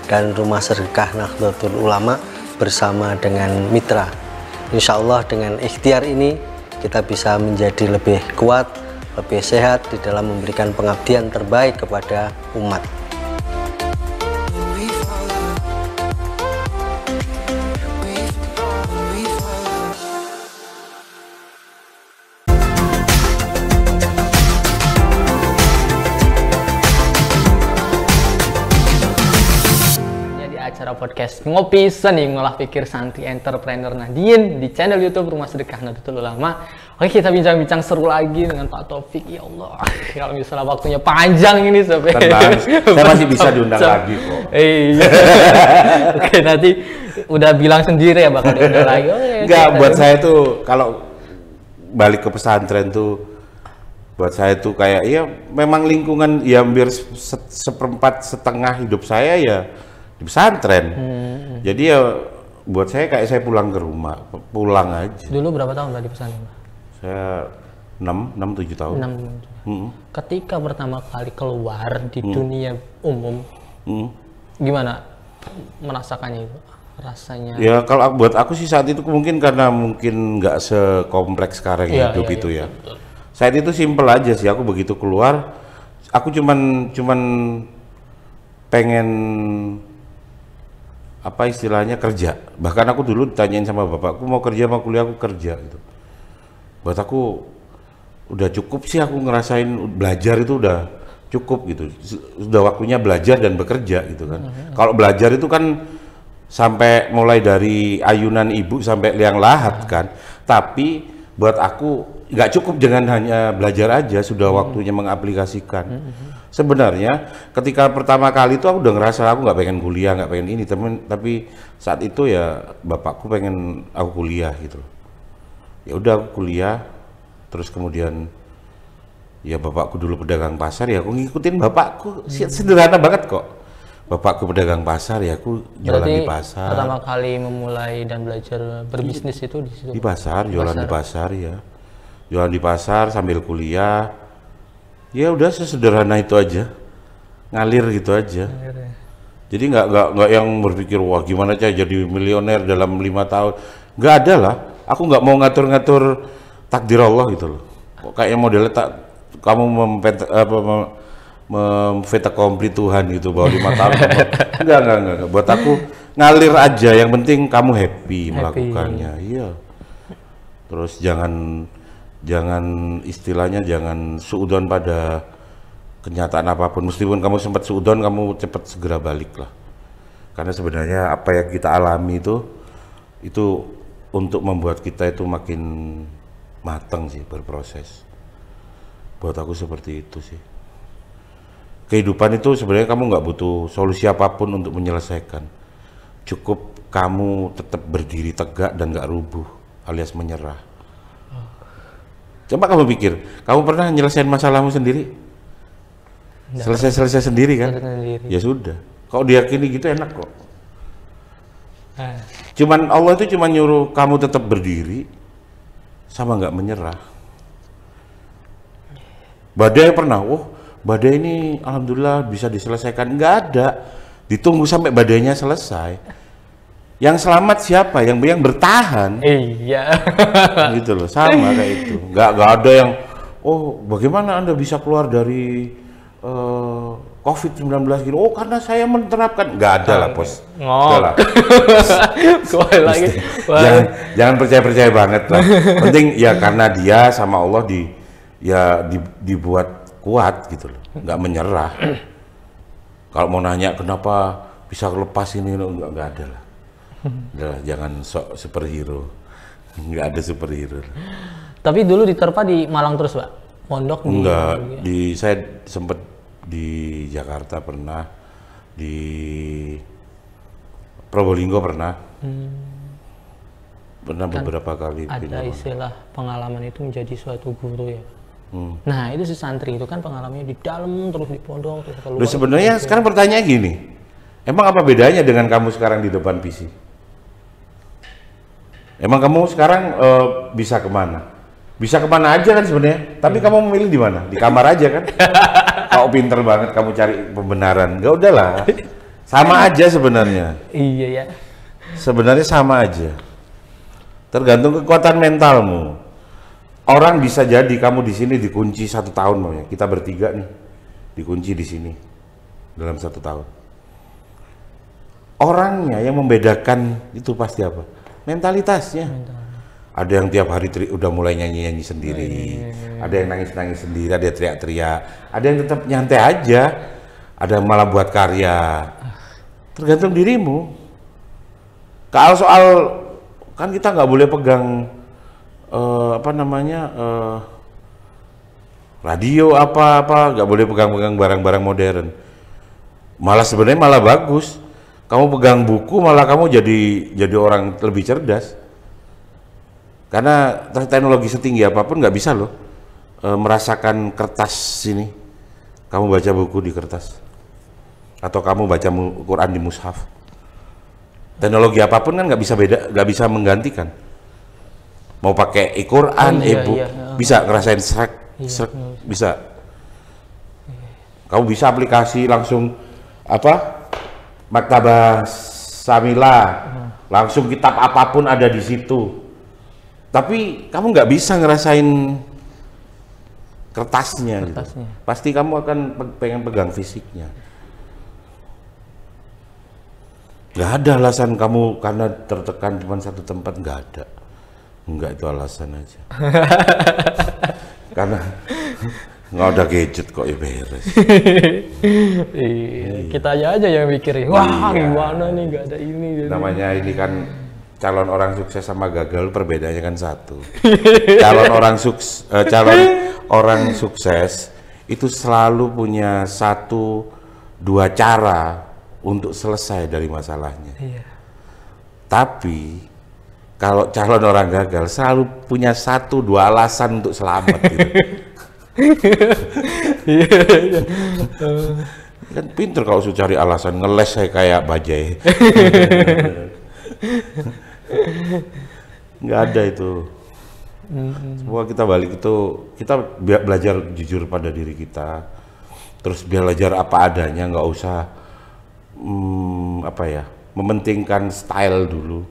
dan Rumah Sedekah Nahdlatul Ulama bersama dengan mitra. Insya Allah dengan ikhtiar ini kita bisa menjadi lebih kuat, lebih sehat di dalam memberikan pengabdian terbaik kepada umat. Acara podcast Ngopi Sendi Ngolah Pikir Santi Entrepreneur Nadine di channel YouTube Rumah Sedekah Nahdlatul Ulama. Oke, kita bincang-bincang seru lagi dengan Pak Taufik. Ya Allah, kalau misalnya waktunya panjang ini sampai saya masih bisa diundang lagi kok. Iya. Oke, nanti udah bilang sendiri ya bakal diundang lagi. Enggak, buat saya tuh kalau balik ke pesantren tuh buat saya tuh kayak ya memang lingkungan ya hampir seperempat setengah hidup saya ya di pesantren. Jadi ya buat saya kayak saya pulang ke rumah, pulang aja. Dulu berapa tahun tadi pesantren? Saya 6-7 tahun. 6. Ketika pertama kali keluar di dunia umum, gimana merasakannya itu? Rasanya? Ya kalau buat aku sih saat itu mungkin karena mungkin nggak sekompleks sekarang hidup itu ya. Betul. Saat itu simpel aja sih, aku begitu keluar, aku cuman pengen apa istilahnya kerja. Bahkan aku dulu ditanyain sama bapakku mau kerja mau kuliah, aku kerja gitu. Buat aku udah cukup sih, aku ngerasain belajar itu udah cukup gitu. Sudah waktunya belajar dan bekerja gitu kan. Kalau belajar itu kan sampai mulai dari ayunan ibu sampai liang lahat kan. Tapi buat aku nggak cukup dengan hanya belajar aja, sudah waktunya mengaplikasikan. Sebenarnya ketika pertama kali itu aku udah ngerasa aku nggak pengen kuliah, nggak pengen ini, tapi saat itu ya bapakku pengen aku kuliah gitu. Ya udah aku kuliah, terus kemudian ya bapakku dulu pedagang pasar, ya aku ngikutin bapakku. Sederhana banget kok. bapakku pedagang pasar, ya aku jualan Berarti di pasar. pertama kali memulai dan belajar berbisnis itu di situ? Di pasar, jualan di pasar ya. Jualan di pasar sambil kuliah. Ya udah sesederhana itu aja. Ngalir gitu aja. Jadi nggak yang berpikir wah gimana cara jadi miliuner dalam 5 tahun. Nggak ada lah. Aku nggak mau ngatur-ngatur takdir Allah gitu loh. Kayak modelnya kamu memfeta komplit Tuhan gitu bahwa 5 tahun. Enggak. Buat aku ngalir aja. Yang penting kamu happy melakukannya. Iya. Terus jangan istilahnya jangan suudon pada kenyataan apapun. Meskipun kamu sempat suudon, kamu cepat segera balik lah. Karena sebenarnya apa yang kita alami itu untuk membuat kita itu makin matang sih, berproses. Buat aku seperti itu sih. Kehidupan itu sebenarnya kamu nggak butuh solusi apapun untuk menyelesaikan. Cukup kamu tetap berdiri tegak dan nggak rubuh alias menyerah. Coba kamu pikir, kamu pernah nyelesain masalahmu sendiri? Selesai sendiri kan? Sendiri. Ya sudah. Kalau diyakini gitu enak kok. Cuman Allah itu cuma nyuruh kamu tetap berdiri sama nggak menyerah. Badai pernah, badai ini alhamdulillah bisa diselesaikan. Nggak ada. Ditunggu sampai badainya selesai. Yang selamat siapa? Yang bertahan. Iya. Gitu loh, sama kayak itu. Nggak ada yang, bagaimana Anda bisa keluar dari COVID-19 gitu? Karena saya menerapkan. Nggak ada lah, Bos. Lagi. Jangan percaya banget lah. Penting ya karena dia sama Allah dibuat kuat gitu loh, nggak menyerah. Kalau mau nanya kenapa bisa lepas ini, nggak ada lah. Jangan sok superhero, nggak ada superhero. Tapi dulu diterpa di Malang terus, Pak? Pondok? Enggak, saya sempat di Jakarta pernah, di Probolinggo pernah. Pernah beberapa kali. Ada istilah pengalaman itu menjadi suatu guru ya. Nah itu si santri itu kan pengalamannya di dalam terus di pondok terus keluar. Sebenarnya sekarang pertanyaan gini, emang apa bedanya dengan kamu sekarang di depan PC? Emang kamu sekarang bisa kemana? Bisa kemana aja kan sebenarnya, tapi kamu memilih di mana? Di kamar aja kan? Kau pinter banget kamu cari pembenaran. Gak udahlah, sama aja sebenarnya. Iya ya. Sebenarnya sama aja. Tergantung kekuatan mentalmu. Orang bisa jadi kamu di sini dikunci 1 tahun, maunya. Kita bertiga nih dikunci di sini dalam 1 tahun. Orangnya yang membedakan itu pasti apa? Mentalitasnya. Ada yang tiap hari udah mulai nyanyi-nyanyi sendiri, ada yang nangis-nangis sendiri, ada yang teriak-teriak, ada yang tetap nyantai aja, ada yang malah buat karya. Tergantung dirimu. Kalau soal kan kita nggak boleh pegang radio apa-apa, nggak boleh pegang-pegang barang-barang modern. Malah sebenarnya malah bagus. Kamu pegang buku malah kamu jadi orang lebih cerdas. Karena teknologi setinggi apapun nggak bisa loh merasakan kertas sini. Kamu baca buku di kertas atau kamu baca Quran di mushaf. Teknologi apapun kan nggak bisa menggantikan. Mau pakai e-Quran, e-book, bisa ngerasain srek, bisa. Kamu bisa aplikasi langsung Maktabah Samila, langsung kitab apapun ada di situ. Tapi kamu nggak bisa ngerasain kertasnya. Gitu. Pasti kamu akan pengen pegang fisiknya. Nggak ada alasan kamu karena tertekan cuma satu tempat, nggak ada. Enggak, itu alasan aja. Karena nggak ada gadget kok ya beres. Kita aja yang mikirin, wah gimana nih nggak ada ini. Namanya ini kan calon orang sukses sama gagal perbedaannya kan satu. Calon orang sukses itu selalu punya 1-2 cara untuk selesai dari masalahnya. Tapi kalau calon orang gagal selalu punya 1-2 alasan untuk selamat gitu. Kan pinter kalau sudah cari alasan, ngeles saya kayak bajai. Nggak ada itu. Semua kita balik itu, kita belajar jujur pada diri kita. Terus belajar apa adanya, nggak usah mementingkan style dulu.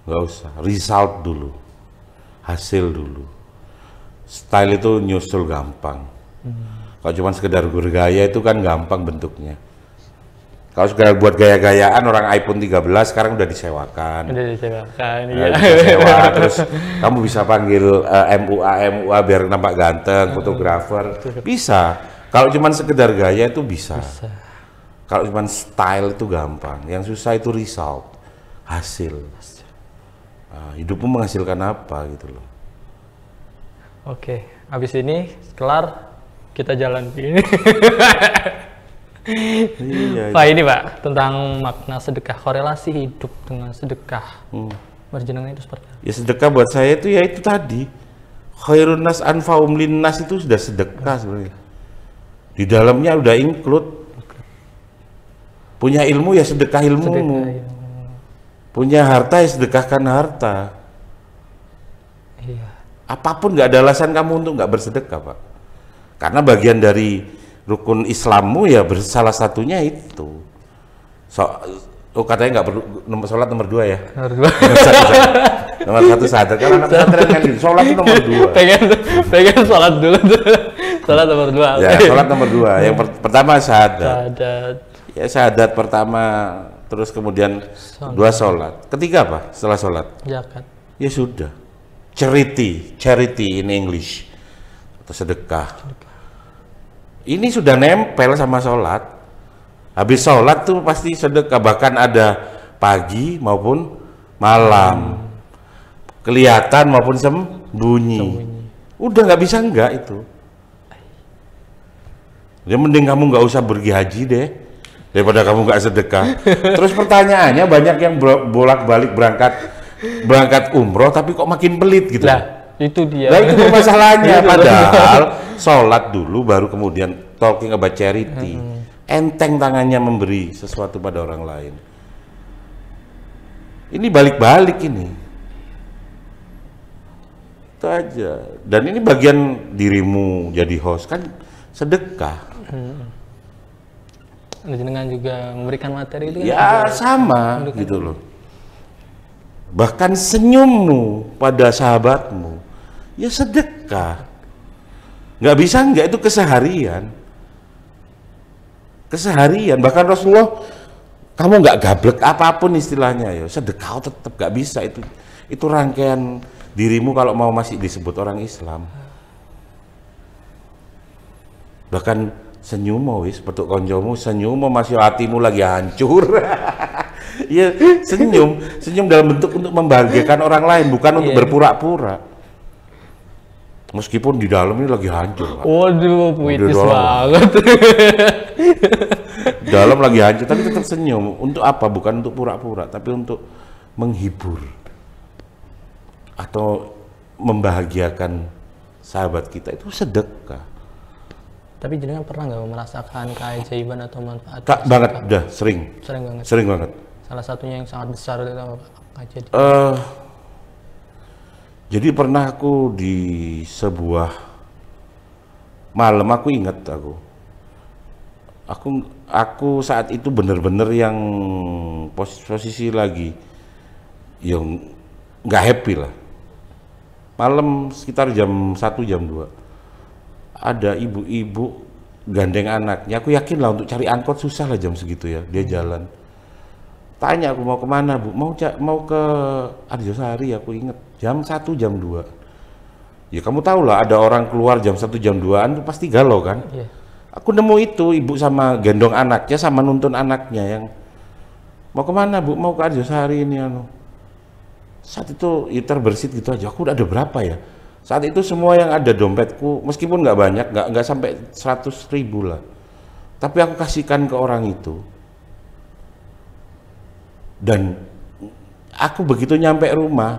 Nggak usah, result dulu, hasil dulu. Style itu nyusul gampang. Kalau cuma sekedar bergaya itu kan gampang bentuknya. Kalau sekedar buat gaya-gayaan, orang iPhone 13 sekarang udah disewakan. Udah disewakan, iya. Disewa, terus kamu bisa panggil MUA biar nampak ganteng, fotografer. Bisa. Kalau cuma sekedar gaya itu bisa. Kalau cuma style itu gampang. Yang susah itu result, hasil. Nah, hidupmu menghasilkan apa gitu loh. Oke, habis ini kelar kita jalan ini. Iya, Pak, ini Pak, tentang makna sedekah, korelasi hidup dengan sedekah. Berjenengan itu seperti apa? Ya sedekah buat saya itu ya itu tadi. Khairun nas anfa'um linnas itu sudah sedekah sebenarnya. Di dalamnya udah include. Punya ilmu ya sedekah ilmumu. Punya harta ya sedekahkan harta. Iya. Apapun nggak ada alasan kamu untuk nggak bersedekah, Pak. Karena bagian dari rukun Islammu ya salah satunya itu. Katanya nggak perlu sholat nomor 2 ya. Nomor 2. Nomor 1 sadar. Kalau anak pesantren kan gitu, sholat itu nomor 2. pengen sholat dulu tuh. Sholat nomor 2. Ya, sholat nomor 2. Yang pertama syahadat. Ya syahadat pertama, terus kemudian 2 sholat. Ketiga apa? Setelah sholat? Zakat. Ya sudah. Charity in English. Atau sedekah. Ini sudah nempel sama sholat. Habis sholat tuh pasti sedekah, bahkan ada pagi maupun malam, kelihatan maupun sembunyi. Udah nggak bisa enggak itu. Ya mending kamu nggak usah pergi haji deh, daripada kamu nggak sedekah. Terus pertanyaannya banyak yang bolak-balik berangkat umroh tapi kok makin pelit gitu. Itu dia. Nah itu masalahnya. Padahal sholat dulu baru kemudian talking about charity. Enteng tangannya memberi sesuatu pada orang lain. Ini balik-balik ini. Itu aja. Dan ini bagian dirimu jadi host kan sedekah. Dengan juga memberikan materi itu kan ya sama gitu loh. Bahkan senyummu pada sahabatmu ya sedekah. Nggak bisa enggak, itu keseharian. Bahkan Rasulullah, kamu nggak gablek apapun istilahnya ya sedekah tetap nggak bisa. Itu rangkaian dirimu kalau mau masih disebut orang Islam. Bahkan senyummu wis petuk konjomu, senyummu masih hatimu lagi hancur. Ya senyum dalam bentuk untuk membahagiakan orang lain, bukan untuk berpura-pura. Meskipun di dalam ini lagi hancur. Waduh, puitis banget. Dalam lagi hancur, tapi tetap senyum. Untuk apa? Bukan untuk pura-pura, tapi untuk menghibur atau membahagiakan sahabat kita. Itu sedekah. Tapi jenengan pernah nggak merasakan keajaiban atau manfaat? Banget, udah sering banget. Salah satunya yang sangat besar itu apa? Jadi pernah aku di sebuah malam, aku ingat aku saat itu bener-bener yang posisi lagi yang nggak happy lah. Malam sekitar jam 1 jam 2 ada ibu-ibu gandeng anaknya. Aku yakin lah untuk cari angkot susah lah jam segitu ya, dia jalan. Tanya aku mau kemana Bu, mau ke Arjosari, aku inget jam 1 jam 2. Ya kamu tahu lah ada orang keluar jam 1 jam 2an itu pasti galau kan. Aku nemu itu ibu sama gendong anaknya sama nuntun anaknya yang mau kemana Bu, mau ke Arjosari ini Saat itu ya terbersit gitu aja, aku udah ada berapa ya saat itu semua yang ada dompetku, meskipun nggak banyak, nggak sampai 100.000 lah, tapi aku kasihkan ke orang itu. Dan aku begitu nyampe rumah,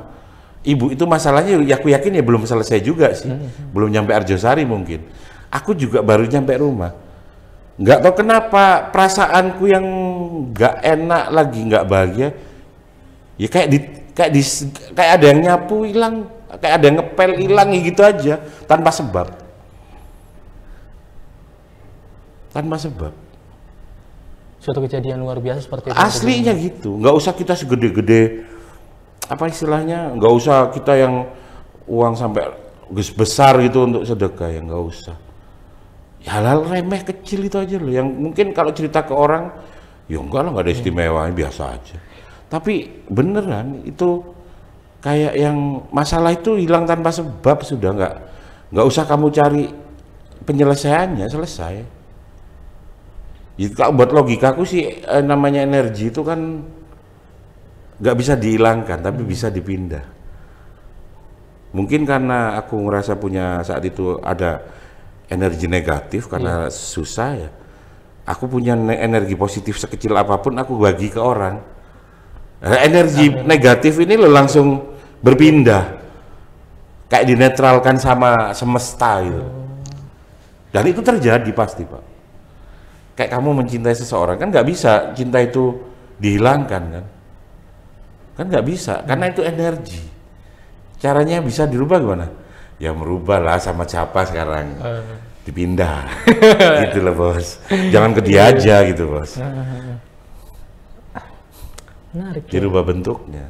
ibu itu masalahnya ya aku yakin ya belum selesai juga sih, belum nyampe Arjosari mungkin. Aku juga baru nyampe rumah, nggak tahu kenapa perasaanku yang nggak enak lagi, nggak bahagia, ya kayak ada yang nyapu hilang, kayak ada yang ngepel hilang gitu aja tanpa sebab. Tanpa sebab. Suatu kejadian luar biasa seperti itu. Aslinya gitu, nggak usah kita segede-gede, apa istilahnya, nggak usah kita yang uang sampai besar gitu untuk sedekah, ya nggak usah. Ya, hal-hal remeh kecil itu aja loh, yang mungkin kalau cerita ke orang, ya enggak lah, nggak ada istimewanya, biasa aja. Tapi beneran itu kayak yang masalah itu hilang tanpa sebab, sudah nggak usah kamu cari penyelesaiannya, selesai. Itu kalau buat logikaku sih namanya energi itu kan nggak bisa dihilangkan, tapi bisa dipindah. Mungkin karena aku ngerasa punya saat itu ada energi negatif karena susah ya. Aku punya energi positif sekecil apapun aku bagi ke orang. Energi negatif ini lo langsung berpindah, kayak dinetralkan sama semesta gitu. Dan itu terjadi pasti, Pak. Kayak kamu mencintai seseorang, kan nggak bisa cinta itu dihilangkan kan nggak bisa, karena itu energi. Caranya bisa dirubah gimana? Ya merubah lah, sama siapa sekarang, dipindah gitu loh bos, jangan ke dia aja gitu bos. Menarik, dirubah bentuknya.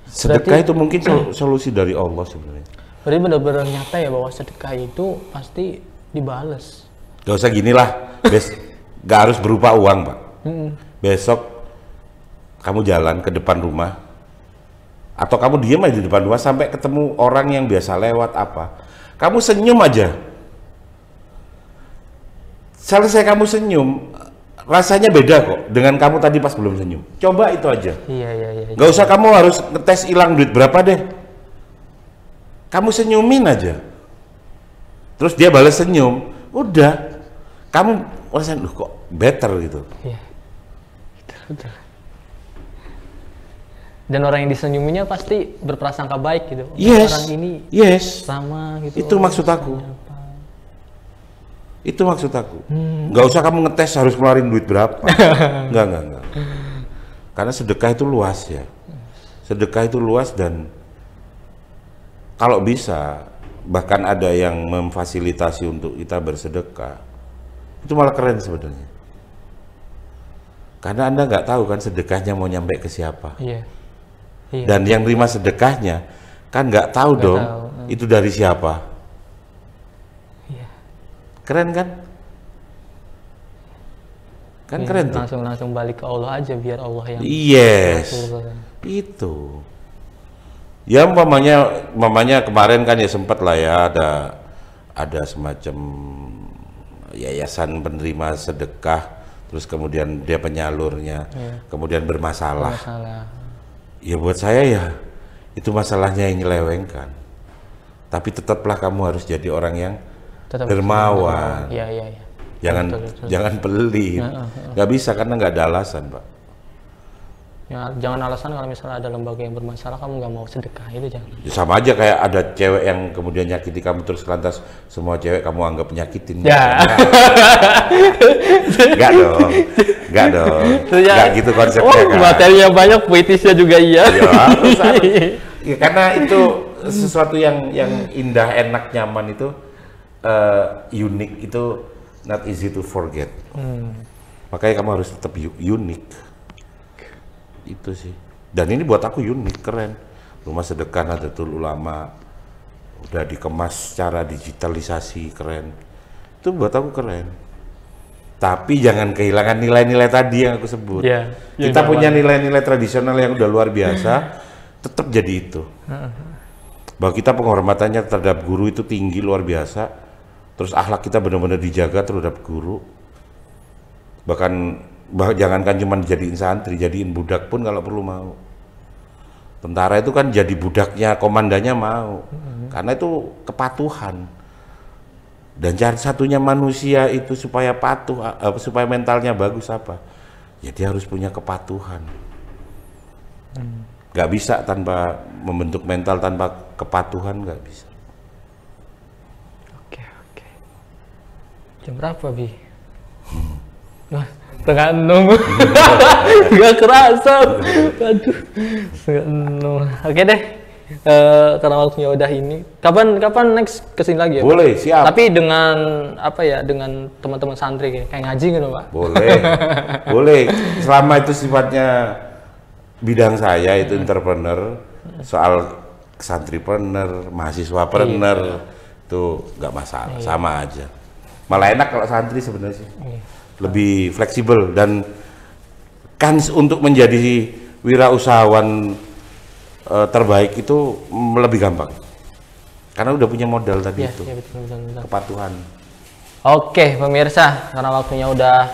Sedekah itu mungkin solusi dari Allah sebenarnya. Berarti benar-benar nyata ya bahwa sedekah itu pasti dibales. Gak usah gini lah, gak harus berupa uang, Pak. Besok kamu jalan ke depan rumah, atau kamu diem aja di depan rumah sampai ketemu orang yang biasa lewat apa, kamu senyum aja. Selesai kamu senyum, rasanya beda kok dengan kamu tadi pas belum senyum. Coba itu aja. Iya. Gak usah kamu harus ngetes hilang duit berapa deh. Kamu senyumin aja. Terus dia balas senyum, udah. Kamu rasanya, loh kok better gitu. Iya. Betul. Dan orang yang disenyuminya pasti berprasangka baik gitu. Yes. Orang ini sama gitu. Itu maksud aku. Itu maksud aku. Nggak usah kamu ngetes harus ngeluarin duit berapa. Enggak. Karena sedekah itu luas ya. Sedekah itu luas, dan kalau bisa bahkan ada yang memfasilitasi untuk kita bersedekah. Itu malah keren sebenarnya. Karena Anda nggak tahu kan sedekahnya mau nyampe ke siapa. Iya. Dan yang terima sedekahnya kan nggak tahu dong itu dari siapa. Iya. Keren kan? Kan keren tuh. Langsung balik ke Allah aja, biar Allah yang. Yes. Itu. Ya mamanya kemarin kan ya sempat lah ya ada semacam yayasan penerima sedekah, terus kemudian dia penyalurnya, kemudian bermasalah. Ya buat saya ya itu masalahnya yang nyelewengkan, tapi tetaplah kamu harus jadi orang yang dermawan. Iya. Jangan pelit. Nggak bisa, karena nggak ada alasan, Pak. Ya, jangan alasan kalau misalnya ada lembaga yang bermasalah kamu nggak mau sedekah, itu jangan. Ya, sama aja kayak ada cewek yang kemudian nyakiti kamu terus lantas semua cewek kamu anggap nyakitin. Ya. Nggak dong. Nggak gitu konsepnya kan. Materinya banyak, puitisnya juga iya. Ya, karena itu sesuatu yang indah, enak, nyaman itu unik, itu not easy to forget. Makanya kamu harus tetap unik. Itu sih. Dan ini buat aku unik, keren. Rumah Sedekah Nahdlatul Ulama udah dikemas secara digitalisasi, keren. Itu buat aku keren. Tapi jangan kehilangan nilai-nilai tadi yang aku sebut. Kita punya nilai-nilai tradisional yang udah luar biasa, tetap jadi itu. Bahwa kita penghormatannya terhadap guru itu tinggi, luar biasa. Terus akhlak kita benar-benar dijaga terhadap guru. Bahkan jangankan cuma dijadiin santri, jadiin budak pun kalau perlu mau. Tentara itu kan jadi budaknya komandannya mau, karena itu kepatuhan. Dan cara satunya manusia itu supaya patuh, supaya mentalnya bagus apa? Ya dia harus punya kepatuhan. Gak bisa tanpa membentuk mental tanpa kepatuhan, gak bisa. Oke. Jam berapa, Bi? setengah 6. Gak kerasa. Aduh, setengah 6. Oke deh. Karena waktunya udah ini. Kapan next kesini lagi ya? Boleh, Pak? siap. Tapi dengan apa ya? Dengan teman-teman santri kayak ngaji gitu, Pak. Boleh. Boleh. Selama itu sifatnya bidang saya itu entrepreneur, soal santripreneur, mahasiswapreneur itu nggak masalah, sama aja. Malah enak kalau santri sebenarnya sih. Lebih fleksibel dan kans untuk menjadi wirausahawan terbaik itu lebih gampang karena udah punya modal tadi itu. Iya, betul. Kepatuhan. Oke pemirsa, karena waktunya udah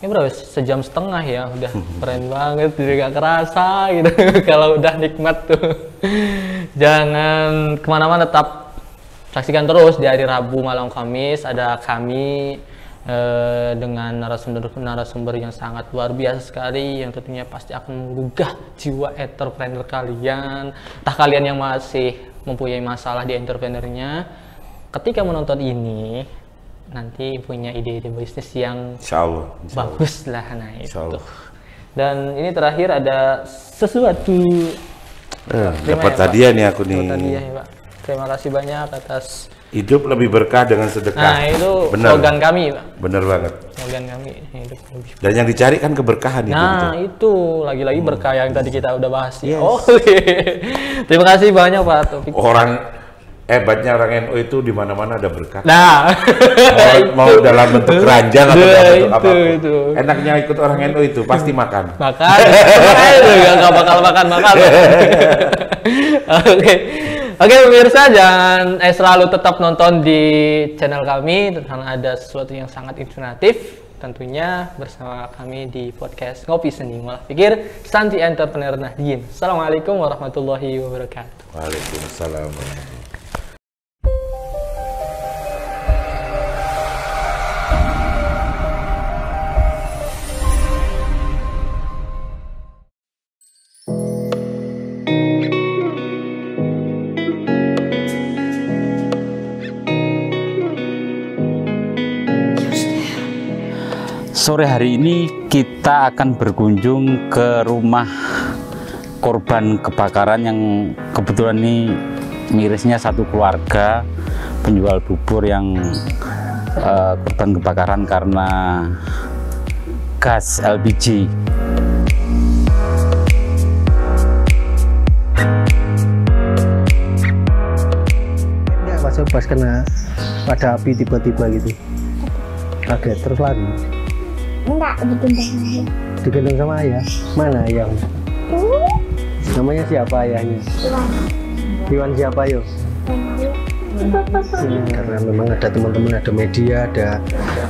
ini berapa? Sejam setengah ya, udah keren banget, jadi gak kerasa gitu. Kalau udah nikmat tuh. Jangan kemana-mana, tetap saksikan terus di hari Rabu malam Kamis ada kami dengan narasumber yang sangat luar biasa sekali, yang tentunya pasti akan menggugah jiwa entrepreneur kalian. Entah kalian yang masih mempunyai masalah di entrepreneurnya, ketika menonton ini nanti punya ide-ide bisnis yang Insya Allah. Bagus lah, nah itu. Dan ini terakhir ada sesuatu. Dapat hadiah nih aku nih. Dapat hadiah ya, Pak. Terima kasih banyak atas. Hidup lebih berkah dengan sedekah. Nah itu slogan kami, Pak. Bener banget. Slogan kami, hidup lebih. Dan yang dicari kan keberkahan itu. Nah itu lagi-lagi berkah yang tadi kita udah bahas. Yes. Oh, terima kasih banyak Pak Taufik. Orang hebatnya orang NU itu di mana-mana ada berkah. Nah, mau dalam bentuk keranjang atau dalam bentuk apapun. Itu. Enaknya ikut orang NU itu pasti makan. Makan, nggak bakal makan. Oke pemirsa, jangan selalu tetap nonton di channel kami karena ada sesuatu yang sangat inspiratif tentunya bersama kami di podcast Ngopi Seni Ngolah Pikir Santi Entrepreneur Nahdien. Assalamualaikum warahmatullahi wabarakatuh. Waalaikumsalam. Sore hari ini kita akan berkunjung ke rumah korban kebakaran yang kebetulan ini mirisnya satu keluarga penjual bubur yang korban kebakaran karena gas LPG. Pas kena pada api tiba-tiba gitu, kaget terus lari. Enggak, digendong ayah. Digendong sama ayah? Mana ayahmu? Namanya siapa ayahnya? Iwan siapa yo? Karena memang ada teman-teman, ada media, ada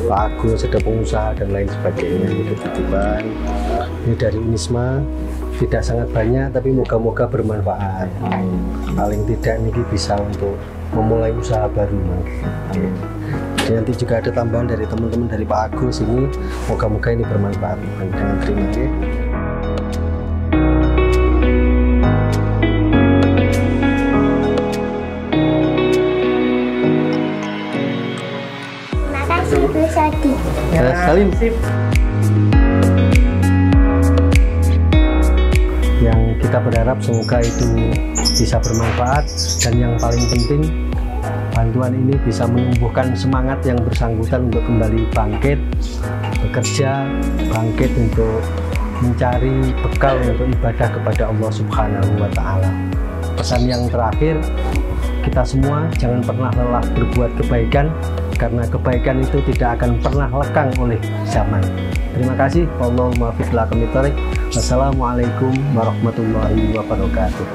Pak Agus, ada pengusaha dan lain sebagainya. Itu titipan ini dari Unisma, tidak sangat banyak tapi moga-moga bermanfaat. Paling tidak ini bisa untuk memulai usaha baru. Dan nanti juga ada tambahan dari teman-teman dari Pak Agus ini, moga-moga ini bermanfaat. Dengan terima kasih. Terima kasih Bu Sadi. Salim. Yang kita berharap semoga itu bisa bermanfaat dan yang paling penting bantuan ini bisa menumbuhkan semangat yang bersangkutan untuk kembali bangkit, bekerja, bangkit untuk mencari bekal untuk ibadah kepada Allah Subhanahu wa Ta'ala. Pesan yang terakhir, kita semua jangan pernah lelah berbuat kebaikan karena kebaikan itu tidak akan pernah lekang oleh zaman. Terima kasih. Wallahumma fiqh lakum ithariq. Wassalamualaikum warahmatullahi wabarakatuh.